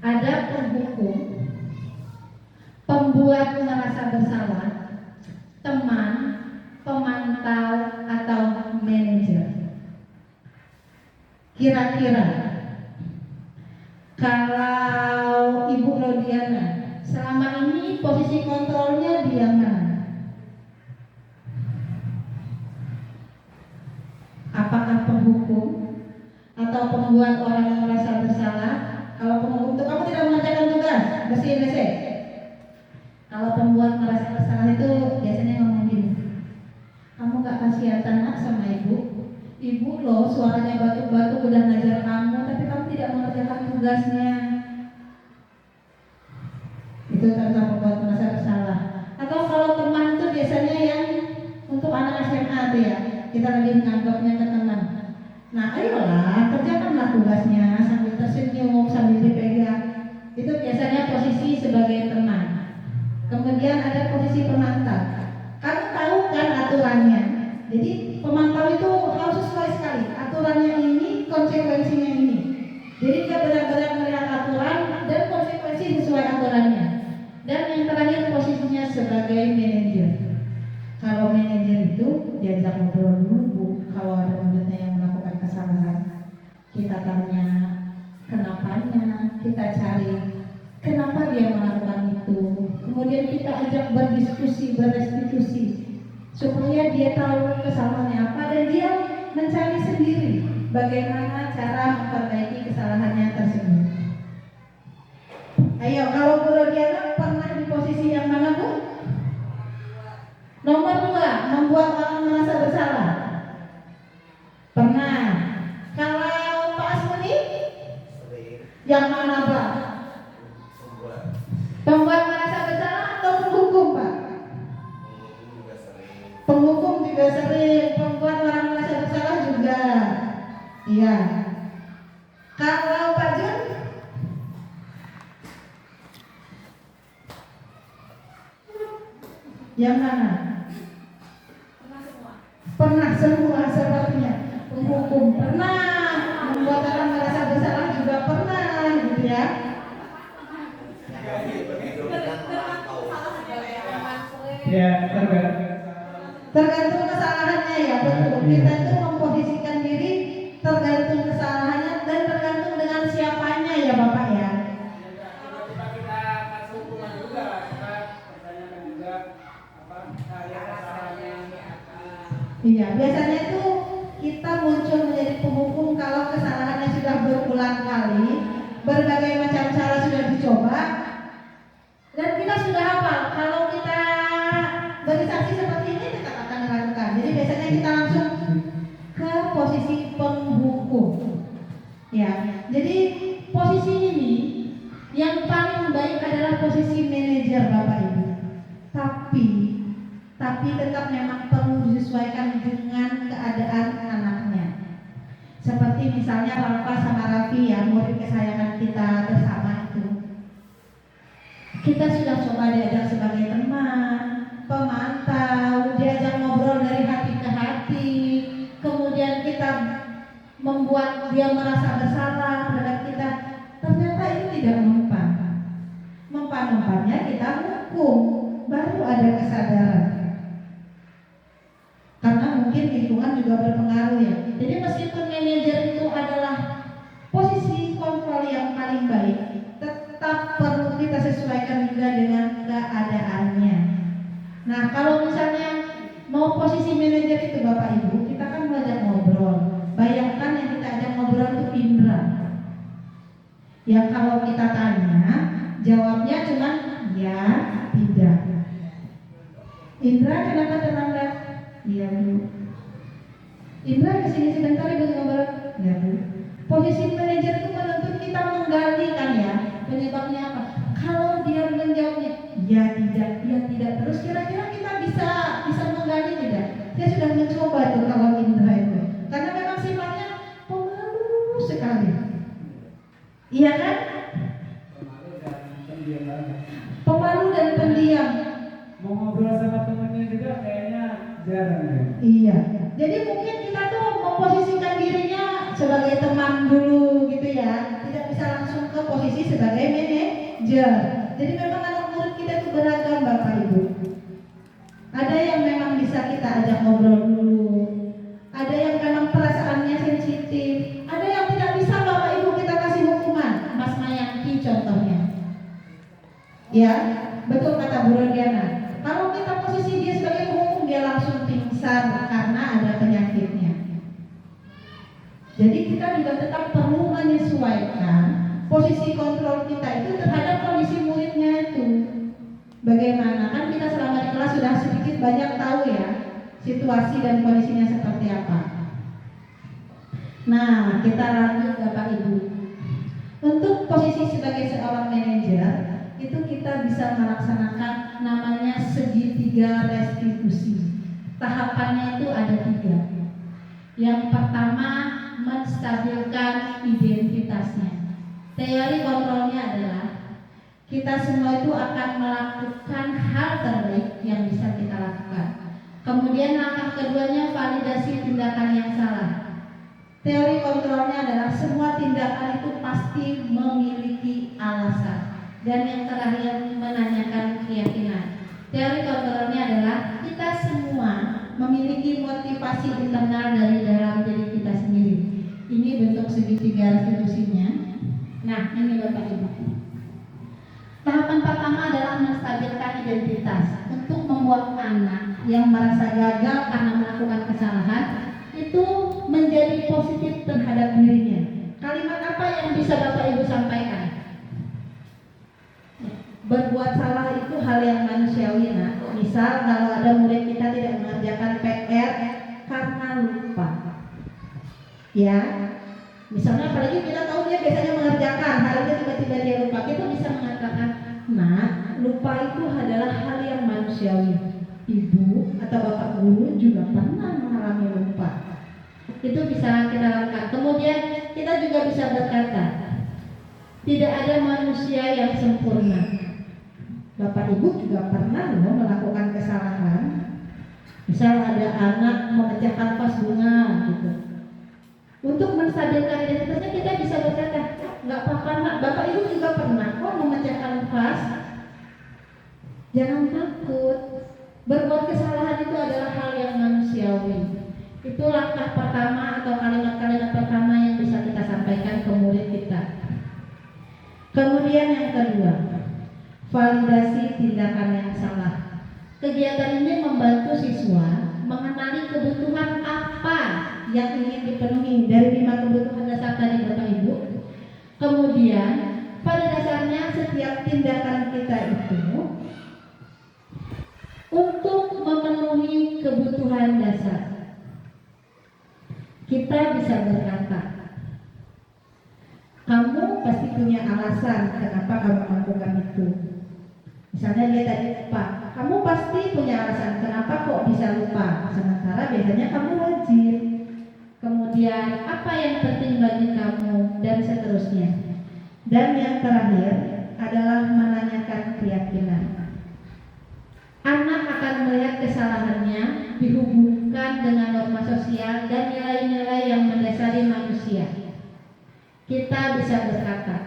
Ada penghukum, pembuat merasa bersalah, teman, pemantau, atau manajer. Kira-kira kalau Ibu Rodiana selama ini posisi kontrolnya di yang mana? Apakah penghukum atau pembuat orang yang merasa bersalah? Kalau penghukum itu kamu tidak mengerjakan tugas, bersihin WC. Kalau pembuat merasa bersalah itu biasanya ngomong gini, kamu gak kasihan nak sama ibu? Ibu loh suaranya batuk-batuk udah ngajar kamu, tapi kamu tidak mengerjakan tugasnya. Itu tentang pembuat merasa bersalah. Atau kalau teman itu biasanya yang untuk anak SMA tuh ya, kita lebih nganggapnya ke teman. Nah ayolah kerjakanlah tugasnya sambil tersenyum, sambil dipegang. Itu biasanya posisi sebagai teman. Kemudian ada posisi pemantau. Kamu tahu kan aturannya. Jadi pemantau itu harus sesuai sekali. Aturannya ini, konsekuensinya ini. Jadi dia benar-benar melihat aturan dan konsekuensi sesuai aturannya. Dan yang terakhir posisinya sebagai manajer. Kalau manajer itu diajak ngobrol dulu Bu. Kalau ada muridnya yang melakukan kesalahan, kita tanya kenapanya, kita cari kenapa dia melakukan itu. Kemudian kita ajak berdiskusi, berestitusi, supaya dia tahu kesalahannya apa dan dia mencari sendiri bagaimana cara memperbaiki kesalahannya tersebut. Ayo, kalau Bu Rodiana pernah di posisi yang mana Bu? Nomor 2, membuat orang merasa bersalah. Pernah. Kalau Pak Asmuni? Yang mana Pak? Pembuat merasa bersalah atau penghukum Pak? Penghukum juga sering. Pembuat orang merasa bersalah juga. Iya. Kalau Pak Jun? Yang mana? Pernah semua sepertinya. Penghukum pernah, membuat orang merasa bersalah juga pernah, gitu ya. Ya, Tergantung kesalahannya ya, betul. Kita itu memposisikan diri tergantung kesalahannya dan tergantung dengan siapanya ya Bapak ya. Tiba-tiba kita kasih hukuman juga, kita pertanyakan juga apa kalian kesalahannya. Iya, biasanya itu kita muncul menjadi penghukum kalau kesalahannya sudah berulang kali, berbagai macam cara sudah dicoba, dan kita sudah hafal. Kalau kita bagi saksi seperti ini tetap akan dilakukan. Jadi biasanya kita langsung ke posisi penghukum. Ya, jadi posisi ini yang paling baik adalah posisi manajer Bapak Ibu. Tapi tetap memang perlu disesuaikan dengan keadaan anaknya. Seperti misalnya Rafa sama Raffi ya, murid kesayangan kita bersama itu. Kita sudah coba diajak sebagai teman, pemantau, diajak ngobrol dari hati ke hati. Kemudian kita membuat membuat dia merasa bersalah terhadap kita, ternyata itu tidak mempan. Mempan-mempannya kita hukum, baru ada kesadaran. Karena mungkin lingkungan juga berpengaruh ya. Jadi meskipun manajer itu adalah posisi kontrol yang paling baik, tetap perlu kita sesuaikan juga dengan keadaannya. Nah, kalau misalnya mau posisi manajer itu Bapak Ibu, kita kan ngajak ngobrol. Bayangkan yang kita ajak ngobrol itu Indra. Yang kalau kita tanya, jawabnya cuma ya, tidak. Indra kenapa terlambat? Iya Bu. Indra kesini sebentar Ibu ngobrol. Ya Bu. Posisi manajer itu menuntut kita menggali kan ya, penyebabnya apa? Kalau dia menjawabnya ya tidak terus, kira-kira kita bisa menggali tidak? Saya sudah mencoba tuh kalau Indra itu, karena memang sifatnya pemalu sekali. Iya kan? Pemalu dan pendiam. Mau ngobrol sama temennya juga kayaknya jarang ya. Iya. Jadi mungkin kita tuh memposisikan dirinya sebagai teman dulu gitu ya, tidak bisa langsung ke posisi sebagai manajer. Jadi memang anak murid kita itu beragam Bapak Ibu. Ada yang memang bisa kita ajak ngobrol dulu, ada yang memang perasaannya sensitif, ada yang tidak bisa Bapak Ibu kita kasih hukuman. Mas Mayanti contohnya. Ya, betul kata Bu Rodiana. Kalau kita posisi dia sebagai penghukum, dia langsung pingsan karena ada penyakitnya. Jadi kita juga tetap perlu menyesuaikan posisi kontrol kita itu terhadap kondisi muridnya itu. Bagaimana? Kan kita selama di kelas sudah sedikit banyak tahu ya situasi dan kondisinya seperti apa. Nah, kita lanjut Bapak Ibu. Untuk posisi sebagai seorang manajer, itu kita bisa melaksanakan namanya segitiga restitusi. Tahapannya itu ada 3. Yang pertama, menstabilkan identitasnya. Teori kontrolnya adalah kita semua itu akan melakukan hal terbaik yang bisa kita lakukan. Kemudian langkah keduanya, validasi tindakan yang salah. Teori kontrolnya adalah semua tindakan itu pasti memiliki alasan. Dan yang terakhir, menanyakan keyakinan. Teori kontrolnya adalah kita semua memiliki motivasi internal dari dalam diri kita sendiri. Ini bentuk segitiga restitusinya. Nah, ini Bapak Ibu. Tahapan pertama adalah menstabilkan identitas. Untuk membuat anak yang merasa gagal karena melakukan kesalahan itu menjadi positif terhadap dirinya. Kalimat apa yang bisa Bapak Ibu sampaikan? Berbuat salah itu hal yang manusiawi. Nah, misal kalau ada murid kita tidak mengerjakan PR karena lupa, ya, misalnya apalagi kita tahu dia biasanya mengerjakan, hari ini tiba-tiba dia lupa, kita bisa mengatakan, nah, lupa itu adalah hal yang manusiawi. Ibu atau bapak guru juga pernah mengalami lupa. Itu bisa kita lakukan. Kemudian kita juga bisa berkata, tidak ada manusia yang sempurna. Bapak Ibu juga pernah loh melakukan kesalahan. Misal ada anak memecahkan vas bunga gitu. Untuk menstabilkan identitasnya kita bisa berkata, nggak apa-apa nak, Bapak Ibu juga pernah kok memecahkan vas. Jangan takut. Berbuat kesalahan itu adalah hal yang manusiawi. Itu langkah pertama atau kalimat-kalimat pertama yang bisa kita sampaikan ke murid kita. Kemudian yang kedua, validasi tindakan yang salah. Kegiatan ini membantu siswa mengenali kebutuhan apa yang ingin dipenuhi dari 5 kebutuhan dasar tadi Bapak Ibu. Kemudian pada dasarnya setiap tindakan kita itu untuk memenuhi kebutuhan dasar. Kita bisa berkata, kamu pasti punya alasan kenapa kamu melakukan itu. Misalnya dia tadi lupa, kamu pasti punya alasan kenapa kok bisa lupa, sementara biasanya kamu rajin. Kemudian apa yang penting bagi kamu, dan seterusnya. Dan yang terakhir adalah menanyakan keyakinan. Anak akan melihat kesalahannya dihubungkan dengan norma sosial dan nilai-nilai yang mendasari manusia. manusia. Kita bisa berkata,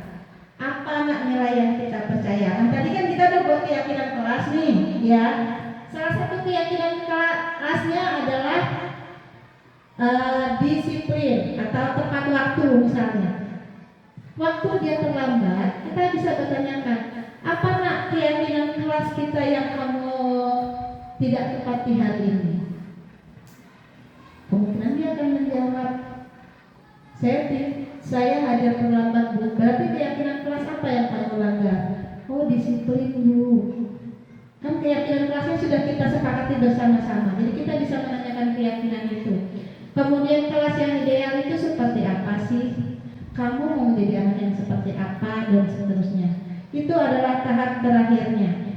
apa anak nilai yang kita percaya? Nah, tadi kan kita udah buat keyakinan kelas nih, ya. Salah satu keyakinan kelasnya adalah disiplin atau tepat waktu misalnya. Waktu dia terlambat, kita bisa bertanyakan, apa nak keyakinan kelas kita yang kamu tidak tepati hari ini? Kemungkinan dia akan menjawab, saya hadir terlambat Bu. Berarti keyakinan kelas apa yang kamu langgar? Oh, disiplin Bu. Kan keyakinan kelasnya sudah kita sepakati bersama-sama. Jadi kita bisa menanyakan keyakinan itu. Kemudian kelas yang ideal itu seperti apa sih? Kamu mau menjadi anak yang seperti apa dan seterusnya. Itu adalah tahap terakhirnya.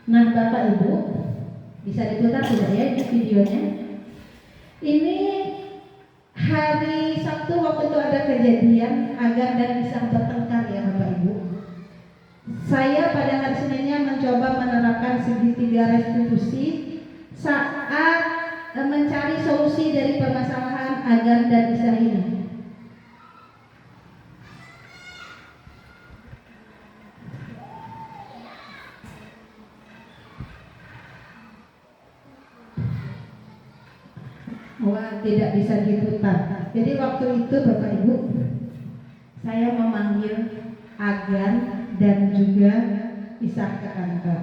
Nah, Bapak Ibu, bisa diputar tidak ya ini videonya? Ini hari Sabtu waktu itu ada kejadian Agan dan Isah bertengkar ya Bapak Ibu. Saya pada hari Seninnya mencoba menerapkan segitiga restitusi saat mencari solusi dari permasalahan Agan dan Isah ini. Wah, tidak bisa diputar. Jadi waktu itu Bapak Ibu, saya memanggil Agan dan juga Isah ke kantor.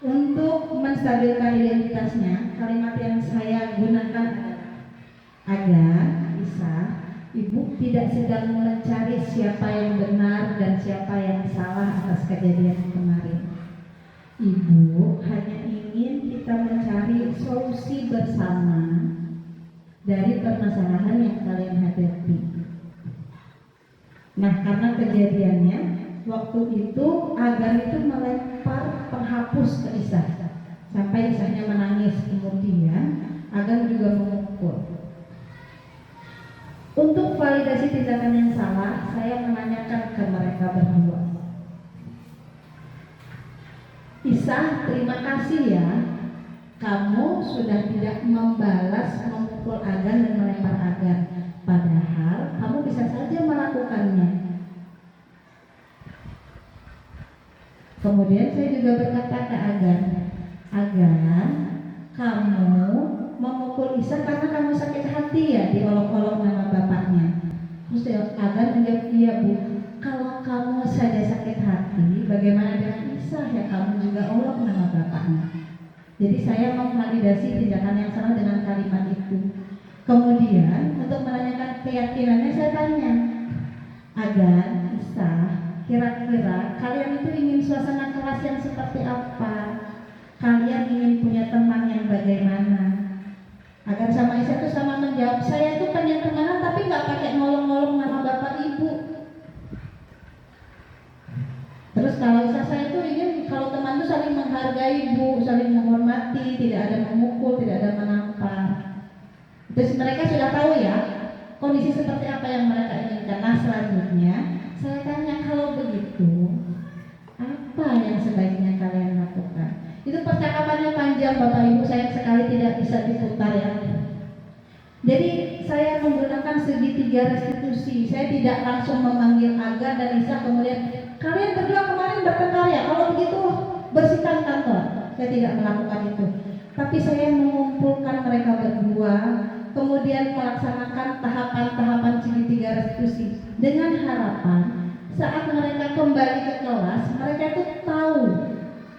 Untuk menstabilkan identitasnya, kalimat yang saya gunakan adalah, Agan, Isah, Ibu tidak sedang mencari siapa yang benar dan siapa yang salah atas kejadian kemarin. Ibu hanya ingin kita mencari solusi bersama dari permasalahan yang kalian hadapi. Nah, karena kejadiannya waktu itu Agan itu melempar penghapus ke Isah sampai Isahnya menangis. Kemudian Agan juga memukul. Untuk validasi tindakan yang salah, saya menanyakan ke mereka berdua. Isah, terima kasih ya, kamu sudah tidak membalas memukul Agan dan melempar Agan. Padahal kamu bisa saja melakukannya. Kemudian saya juga berkata ke Agan, Agan, kamu memukul Isah karena kamu sakit hati ya, diolok-olok nama bapaknya. Terus Agan menjawab, iya Bu, kalau kamu saja sakit hati, bagaimana dengan Isah ya, kamu juga olok nama bapaknya. Jadi saya memvalidasi tindakan yang salah dengan kalimat itu. Kemudian untuk menanyakan keyakinannya saya tanya, Agan, Isah, kira-kira kalian itu ingin suasana kelas yang seperti apa? Kalian ingin punya teman yang bagaimana? Agan sama Isah itu sama menjawab, saya itu pengen temenan tapi nggak pakai ngolong-ngolong nama bapak ibu. Terus kalau Isah, saya itu ingin kalau teman itu saling menghargai Bu, saling menghormati, tidak ada memukul, tidak ada menampar. Terus mereka sudah tahu ya kondisi seperti apa yang mereka inginkan. Nah, selanjutnya saya tanya, kalau begitu apa yang sebaiknya kalian lakukan? Itu percakapannya panjang Bapak Ibu, sayang sekali tidak bisa diputar ya. Jadi saya menggunakan segitiga restitusi. Saya tidak langsung memanggil Agan dan Isah kemudian kalian berdua kemarin bertengkar ya, kalau begitu bersihkan kantor. Saya tidak melakukan itu. Tapi saya mengumpulkan mereka berdua, kemudian melaksanakan tahapan-tahapan segitiga restitusi dengan harapan saat mereka kembali ke kelas, mereka itu tahu,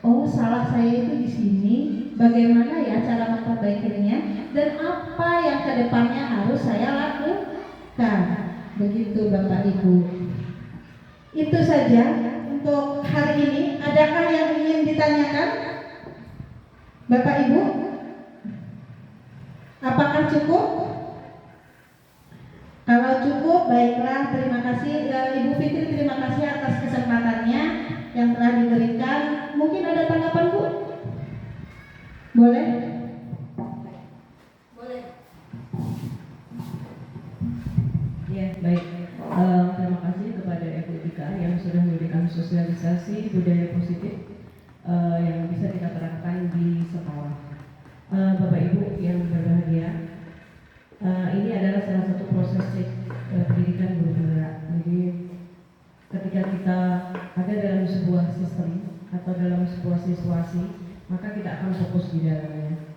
oh salah saya itu di sini, bagaimana ya cara memperbaikinya, dan apa yang kedepannya harus saya lakukan. Begitu Bapak Ibu. Itu saja untuk hari ini. Adakah yang ingin ditanyakan Bapak Ibu? Apakah cukup? Kalau cukup, baiklah, terima kasih Ibu Fitri, terima kasih atas kesempatannya yang telah diberikan. Mungkin ada tanggapan Bu? Boleh? Boleh. Ya, baik. Terima kasih kepada FUIK yang sudah memberikan sosialisasi budaya positif yang bisa kita terapkan di sekolah. Bapak Ibu yang berbahagia, Ini adalah salah satu proses pendidikan guru penggerak. Jadi ketika kita ada dalam sebuah sistem atau dalam sebuah situasi, maka kita akan fokus di dalamnya.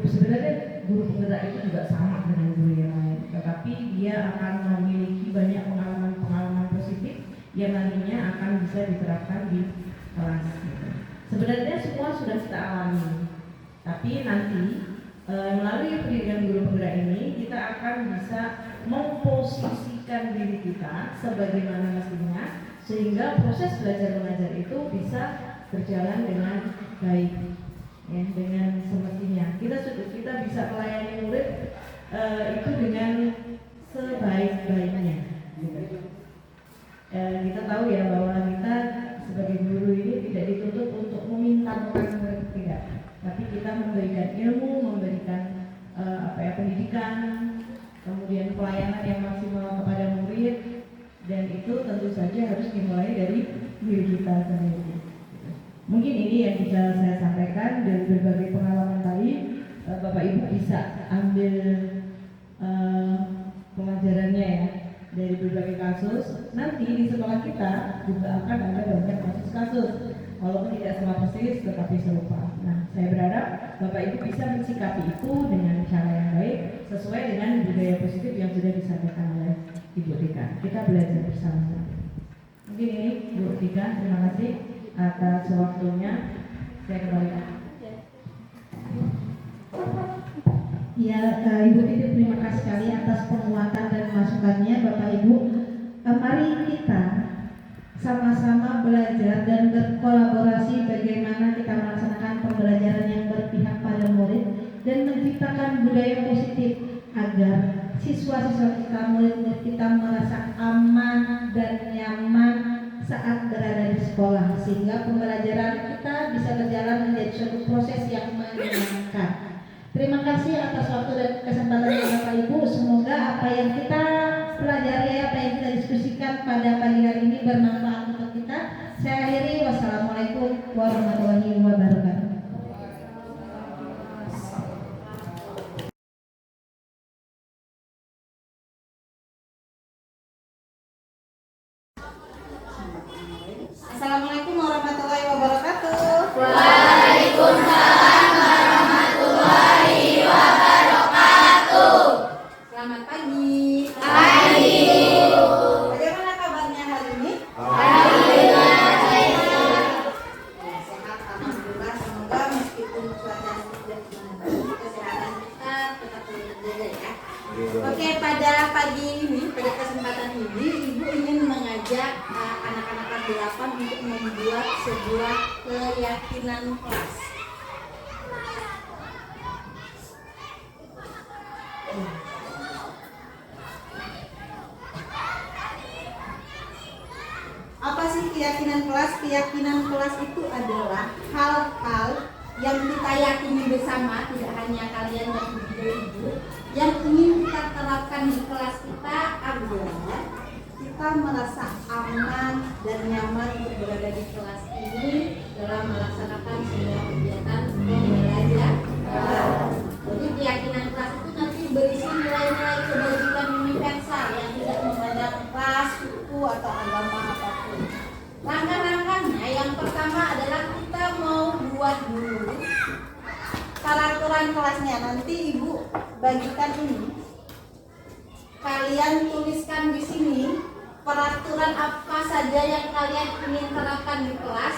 Sebenarnya guru penggerak itu juga sama dengan guru yang lain, tetapi dia akan memiliki banyak pengalaman positif yang nantinya akan bisa diterapkan di kelas. Sebenarnya semua sudah kita alami, tapi nanti melalui pendidikan guru penggerak ini kita akan bisa memposisikan diri kita sebagaimana mestinya, sehingga proses belajar mengajar itu bisa berjalan dengan baik, ya, dengan semestinya. Kita bisa melayani murid itu dengan sebaik-baiknya. Kita tahu ya bahwa kita sebagai guru ini tidak dituntut untuk meminta murid, tidak, tapi kita memberikan ilmu, memberikan pendidikan, kemudian pelayanan yang maksimal kepada murid, dan itu tentu saja harus dimulai dari diri kita sendiri. Mungkin ini yang bisa saya sampaikan dari berbagai pengalaman tadi. Bapak Ibu bisa ambil pelajarannya ya dari berbagai kasus. Nanti di sekolah kita juga akan ada banyak kasus-kasus, walaupun tidak semua persis tetapi serupa. Nah, saya berharap Bapak Ibu bisa mensikapi itu dengan cara yang baik sesuai dengan budaya positif yang sudah disampaikan oleh Ibu Tika. Kita belajar bersama-sama. Mungkin ini Bu Tika, terima kasih atas waktunya. Saya kembalikan. Ya, Ibu Titi, terima kasih sekali atas penguatan dan masukannya, Bapak Ibu. Mari kita sama-sama belajar dan berkolaborasi bagaimana kita melaksanakan pembelajaran yang berpihak pada murid dan menciptakan budaya positif agar siswa-siswa kita, murid-murid kita merasa aman dan nyaman saat berada di sekolah, sehingga pembelajaran kita bisa berjalan menjadi suatu proses yang menyenangkan. Terima kasih atas waktu dan kesempatan Bapak Ibu. Semoga apa yang kita pelajari, apa yang kita diskusikan pada pagi hari ini bermanfaat untuk kita. Saya akhiri, wassalamualaikum warahmatullahi wabarakatuh. Assalamualaikum warahmatullahi wabarakatuh. Waalaikumsalam warahmatullahi wabarakatuh. Selamat pagi. Pagi. Bagaimana kabarnya hari ini? Alhamdulillah. Ya, sehat, alhamdulillah. Semoga meskipun cuaca tidak mendukung, kesehatan kita tetap terjaga ya. Oke, pada pagi ini, pada kesempatan ini, Ibu ingin mengajak anak-anak kelas 8 untuk membuat sebuah keyakinan kelas. Apa sih keyakinan kelas? Keyakinan kelas itu adalah hal-hal yang kita yakini bersama, tidak hanya kalian dan ibu-ibu, yang ingin kita terapkan di kelas kita agar kita merasa aman dan nyaman untuk berada di kelas ini dalam melaksanakan semua kegiatan pembelajaran. Jadi keyakinan kelas itu nanti berisi nilai-nilai kebajikan universal yang tidak memandang ras, suku atau agama apapun. Langkah-langkahnya yang pertama adalah kita mau buat dulu peraturan kelasnya. Nanti Ibu bagikan ini. Kalian tuliskan di sini peraturan apa saja yang kalian ingin terapkan di kelas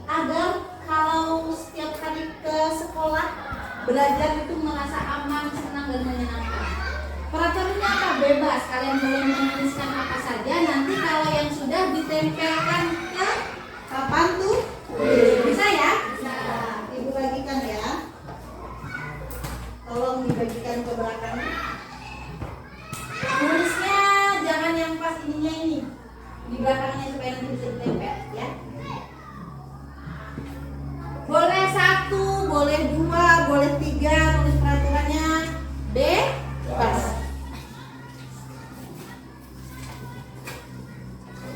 agar kalau setiap kali ke sekolah belajar itu merasa aman, senang dan menyenangkan. Peraturannya apa? Bebas, kalian boleh menuliskan apa saja. Nanti kalau yang sudah ditempelkan ke papan tuh bisa ya? Bisa. Ibu bagikan ya. Tolong dibagikan ke belakang. Tulisnya jangan yang pas ininya ini di belakangnya supaya nanti bisa ditempel ya. Boleh 1, boleh 2, boleh 3 tulis peraturannya bebas.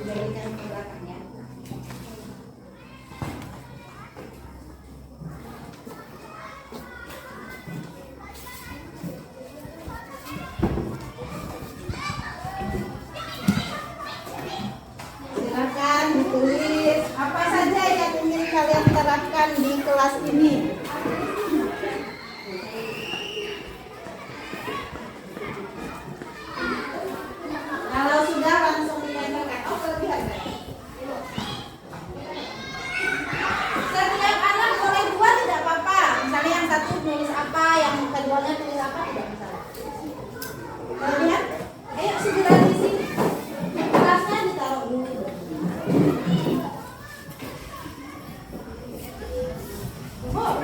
Dibagikan ke belakang ya. kalian terapkan di kelas ini? Kalau sudah langsung dinyatakan. Oh, kelebihan kan? Setiap anak boleh dua tidak apa-apa. Misalnya yang satu nulis apa, yang keduanya tulis apa tidak masalah. Kelebihan? Ayo segera diisi. Kelasnya ditaruh dulu. Oh.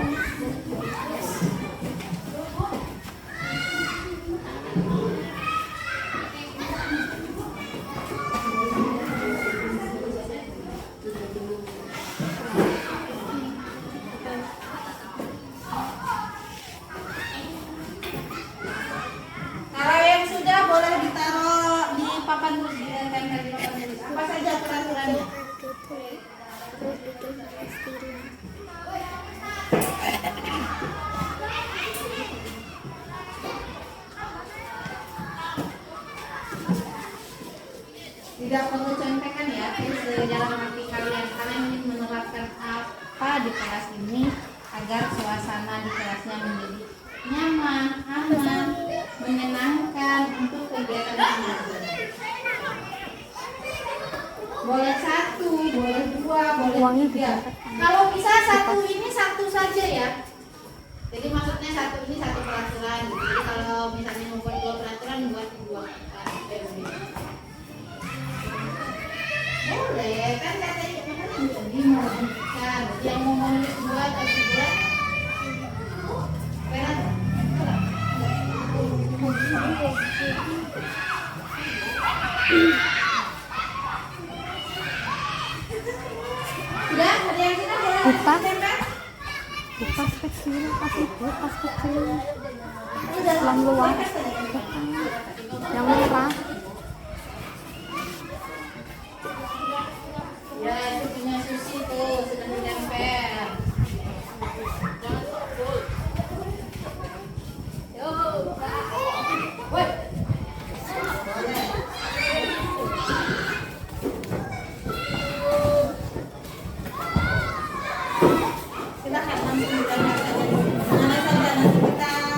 Kalau yang sudah boleh ditaruh di papan tulis, ditempel di papan tulis. Apa saja peraturannya? Tidak perlu contekan ya, dalam arti kalian ingin menerapkan apa di kelas ini agar suasana di kelasnya menjadi nyaman, aman, menyenangkan untuk kegiatan belajar. Boleh satu, boleh dua, boleh tiga. Kalau bisa satu ini satu saja ya. Jadi maksudnya satu ini satu peraturan. Jadi kalau misalnya membuat dua peraturan, buat dua. Boleh, kan katanya jadi melanjutkan. Yang mau menulis dua atau tiga, sudah, ada yang sudah boleh ditempel? Kupas kecil, kasih kupas kecil Udah, yang luar, yang merah. Ya, itu punya Susi tuh, sudah ditempel. Jangan full. Yo, woi. Boleh. Silakan langsung ditanyakan saja. Mana saja nanti kita ya.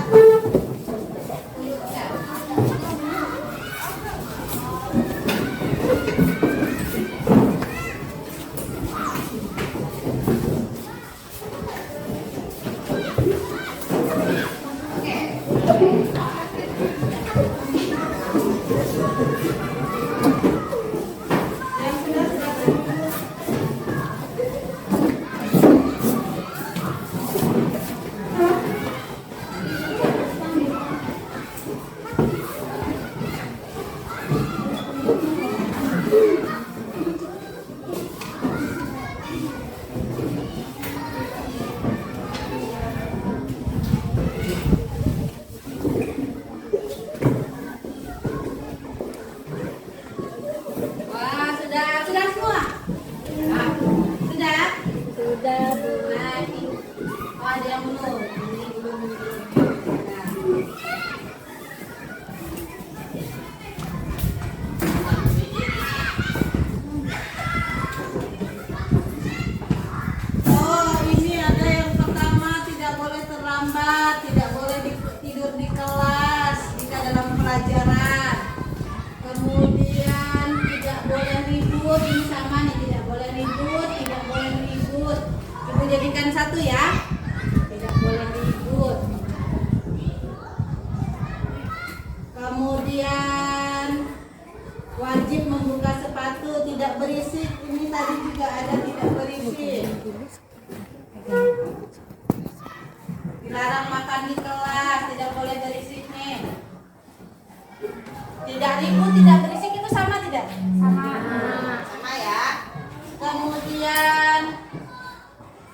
Wah, sudah semua? Nah, sudah? Sudah, Bu. Nah, ini. Oh, ada yang belum. Ini belum. Nah. Oh, ini ada yang pertama, tidak boleh terlambat, tidak boleh tidur di kelas jika dalam pelajaran. Kemudian tidak boleh ribut, ini sama nih, tidak boleh ribut, tidak boleh ribut. Ibu jadikan satu ya, tidak boleh ribut. Kemudian wajib membuka sepatu, tidak berisik. Ini tadi juga ada tidak berisik. Dilarang makan di kelas, tidak boleh berisik nih. Tidak ribut, tidak berisik itu sama tidak? Sama ya. Kemudian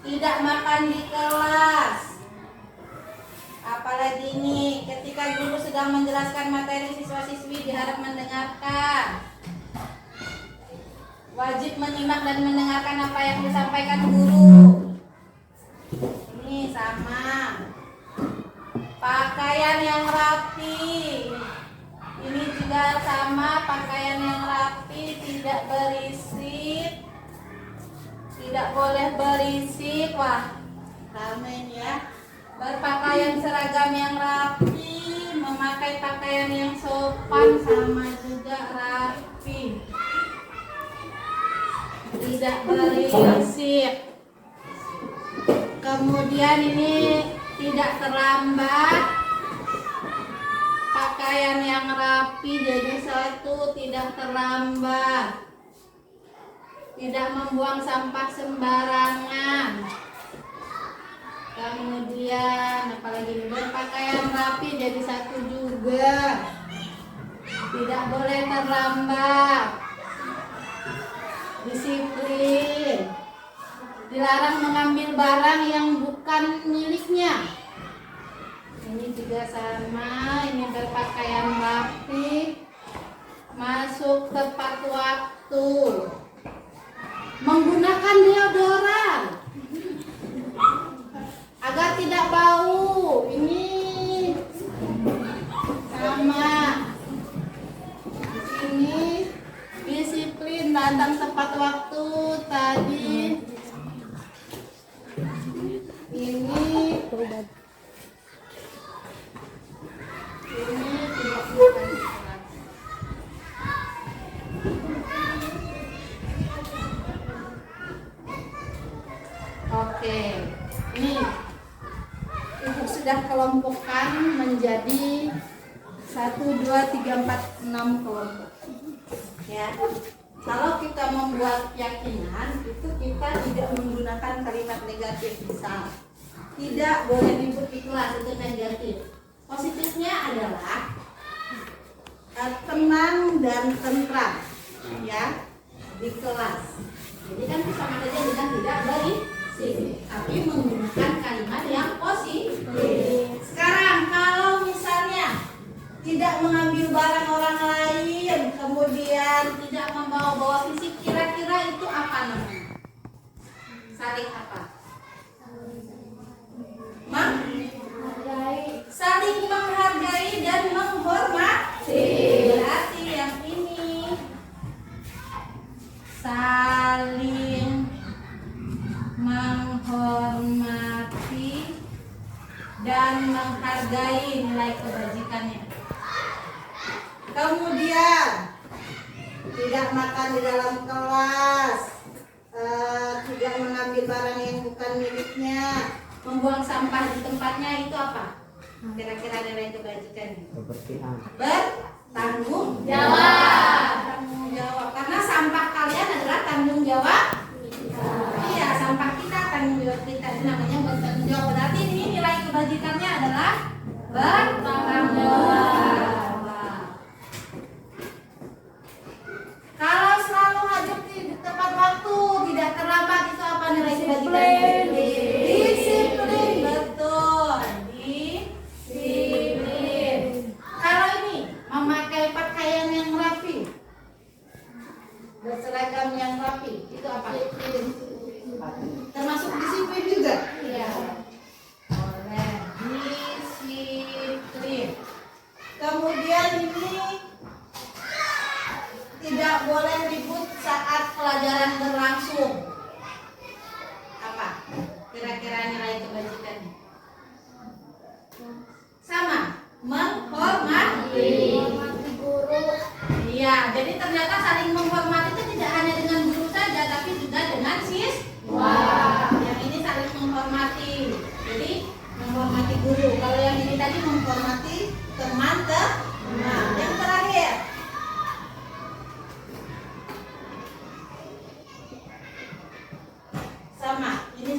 tidak makan di kelas. Apalagi ini, ketika guru sedang menjelaskan materi, siswa-siswi diharap mendengarkan. Wajib menyimak dan mendengarkan apa yang disampaikan guru. Ini sama. Pakaian yang rapi. Ini juga sama, pakaian yang rapi, tidak berisik. Tidak boleh berisik. Wah, rame ya. Berpakaian seragam yang rapi, memakai pakaian yang sopan sama juga rapi. Tidak berisik. Kemudian ini tidak terlambat. Pakaian yang rapi jadi satu, tidak terlambat. Tidak membuang sampah sembarangan. Kemudian apalagi berpakaian rapi jadi satu juga. Tidak boleh terlambat. Disiplin. Dilarang mengambil barang yang bukan miliknya. Ini juga sama, ini berpakaian rapi, masuk tepat waktu, menggunakan deodoran agar tidak bau. Ini sama. Ini disiplin, datang tepat waktu tadi. Ini tidak bukan sholat. Oke, ini ibu sudah kelompokkan menjadi 1, 2, 3, 4, 6 kelompok. Ya, kalau kita membuat keyakinan itu kita tidak menggunakan kalimat negatif. Misal, tidak boleh ribut di kelas, itu negatif. Positifnya adalah tenang dan tentram ya di kelas. Jadi kan sama saja dengan tidak berisik, tapi menggunakan kalimat yang positif. Sekarang kalau misalnya tidak mengambil barang orang lain, kemudian tidak membawa-bawa fisik, kira-kira itu apa namanya? Saling apa? Saling menghargai dan menghormati. Berarti yang ini saling menghormati dan menghargai nilai kebajikannya. Kemudian tidak makan di dalam kelas, tidak mengambil barang yang bukan miliknya, membuang sampah di tempatnya, itu apa? Kira-kira nilai kebajikannya? Bertanggung jawab. Tanggung jawab. Karena sampah kalian adalah tanggung jawab. Iya, sampah kita tanggung jawab kita. Itu namanya bertanggung jawab. Berarti ini nilai kebajikannya adalah bertanggung jawab. Kalau selalu hadir di tepat waktu, tidak terlambat, itu apa nilai kebajikannya? Disiplin, betul. Disiplin. Kalau ini memakai pakaian yang rapi, berseragam yang rapi, itu apa? Termasuk disiplin juga? Iya. Oleh disiplin. Kemudian ini tidak boleh ribut saat pelajaran berlangsung. Apa? Kira-kira nilai kebajikannya? Sama, menghormati guru. Iya, jadi ternyata saling menghormati itu tidak hanya dengan guru saja, tapi juga dengan siswa. Yang ini saling menghormati. Jadi menghormati guru. Kalau yang ini tadi menghormati teman-teman. Yang terakhir, ini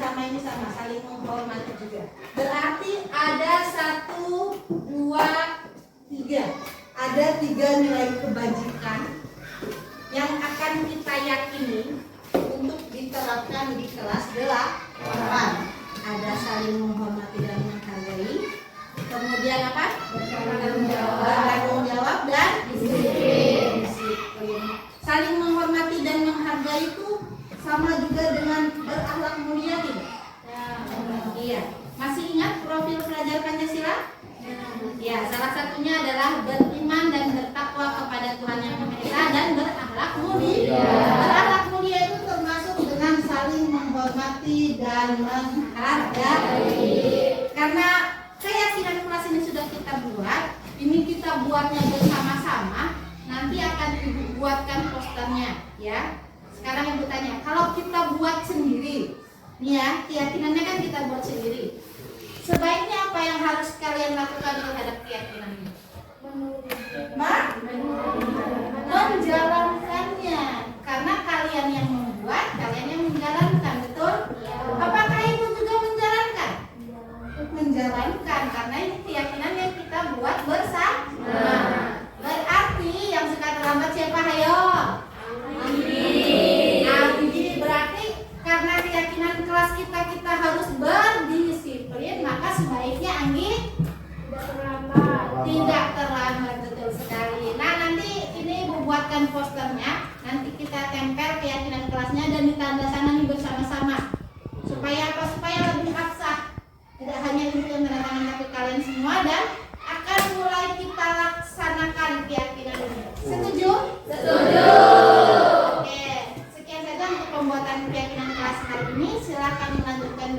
sama, saling menghormati juga. Berarti ada 1, 2, 3. Ada 3 nilai kebajikan yang akan kita yakini untuk diterapkan di kelas 8. Ada saling menghormati dan menghargai. Kemudian apa? Bertanggung jawab dan disiplin. Saling menghormati dan menghargai itu sama juga dengan berakhlak mulia tidak? Iya. Masih ingat profil pelajar Pancasila? Ya, salah satunya adalah beriman dan bertakwa kepada Tuhan Yang Maha Esa dan berakhlak mulia. Berakhlak mulia itu termasuk dengan saling saling menghormati dan menghargai. Karena keyakinan kelas ini sudah kita buat, ini kita buatnya bersama-sama, nanti akan Ibu buatkan posternya ya. Sekarang Ibu tanya, kalau kita buat sendiri, nih ya, keyakinannya kan kita buat sendiri. Sebaiknya apa yang harus kalian lakukan terhadap keyakinan ini? Menjalankannya. Karena kalian yang membuat, kalian yang menjalankan, betul? Apakah Ibu juga menjalankan? Menjalankan, karena ini keyakinan yang kita buat bersama. Berarti yang suka terlambat siapa? Hayo. Andi. Berarti karena keyakinan kelas kita harus berdisiplin, maka sebaiknya Anggi tidak terlambat, betul sekali. Nah, nanti ini Ibu buatkan posternya, nanti kita tempel keyakinan kelasnya dan ditandatangani bersama-sama. Supaya apa? Supaya lebih absah. Tidak hanya Ibu yang menandatangani, tapi kalian semua, dan akan mulai kita laksanakan keyakinan ini. Setuju? Setuju. Oke, sekian saja untuk pembuatan keyakinan kelas hari ini. Silakan melanjutkan.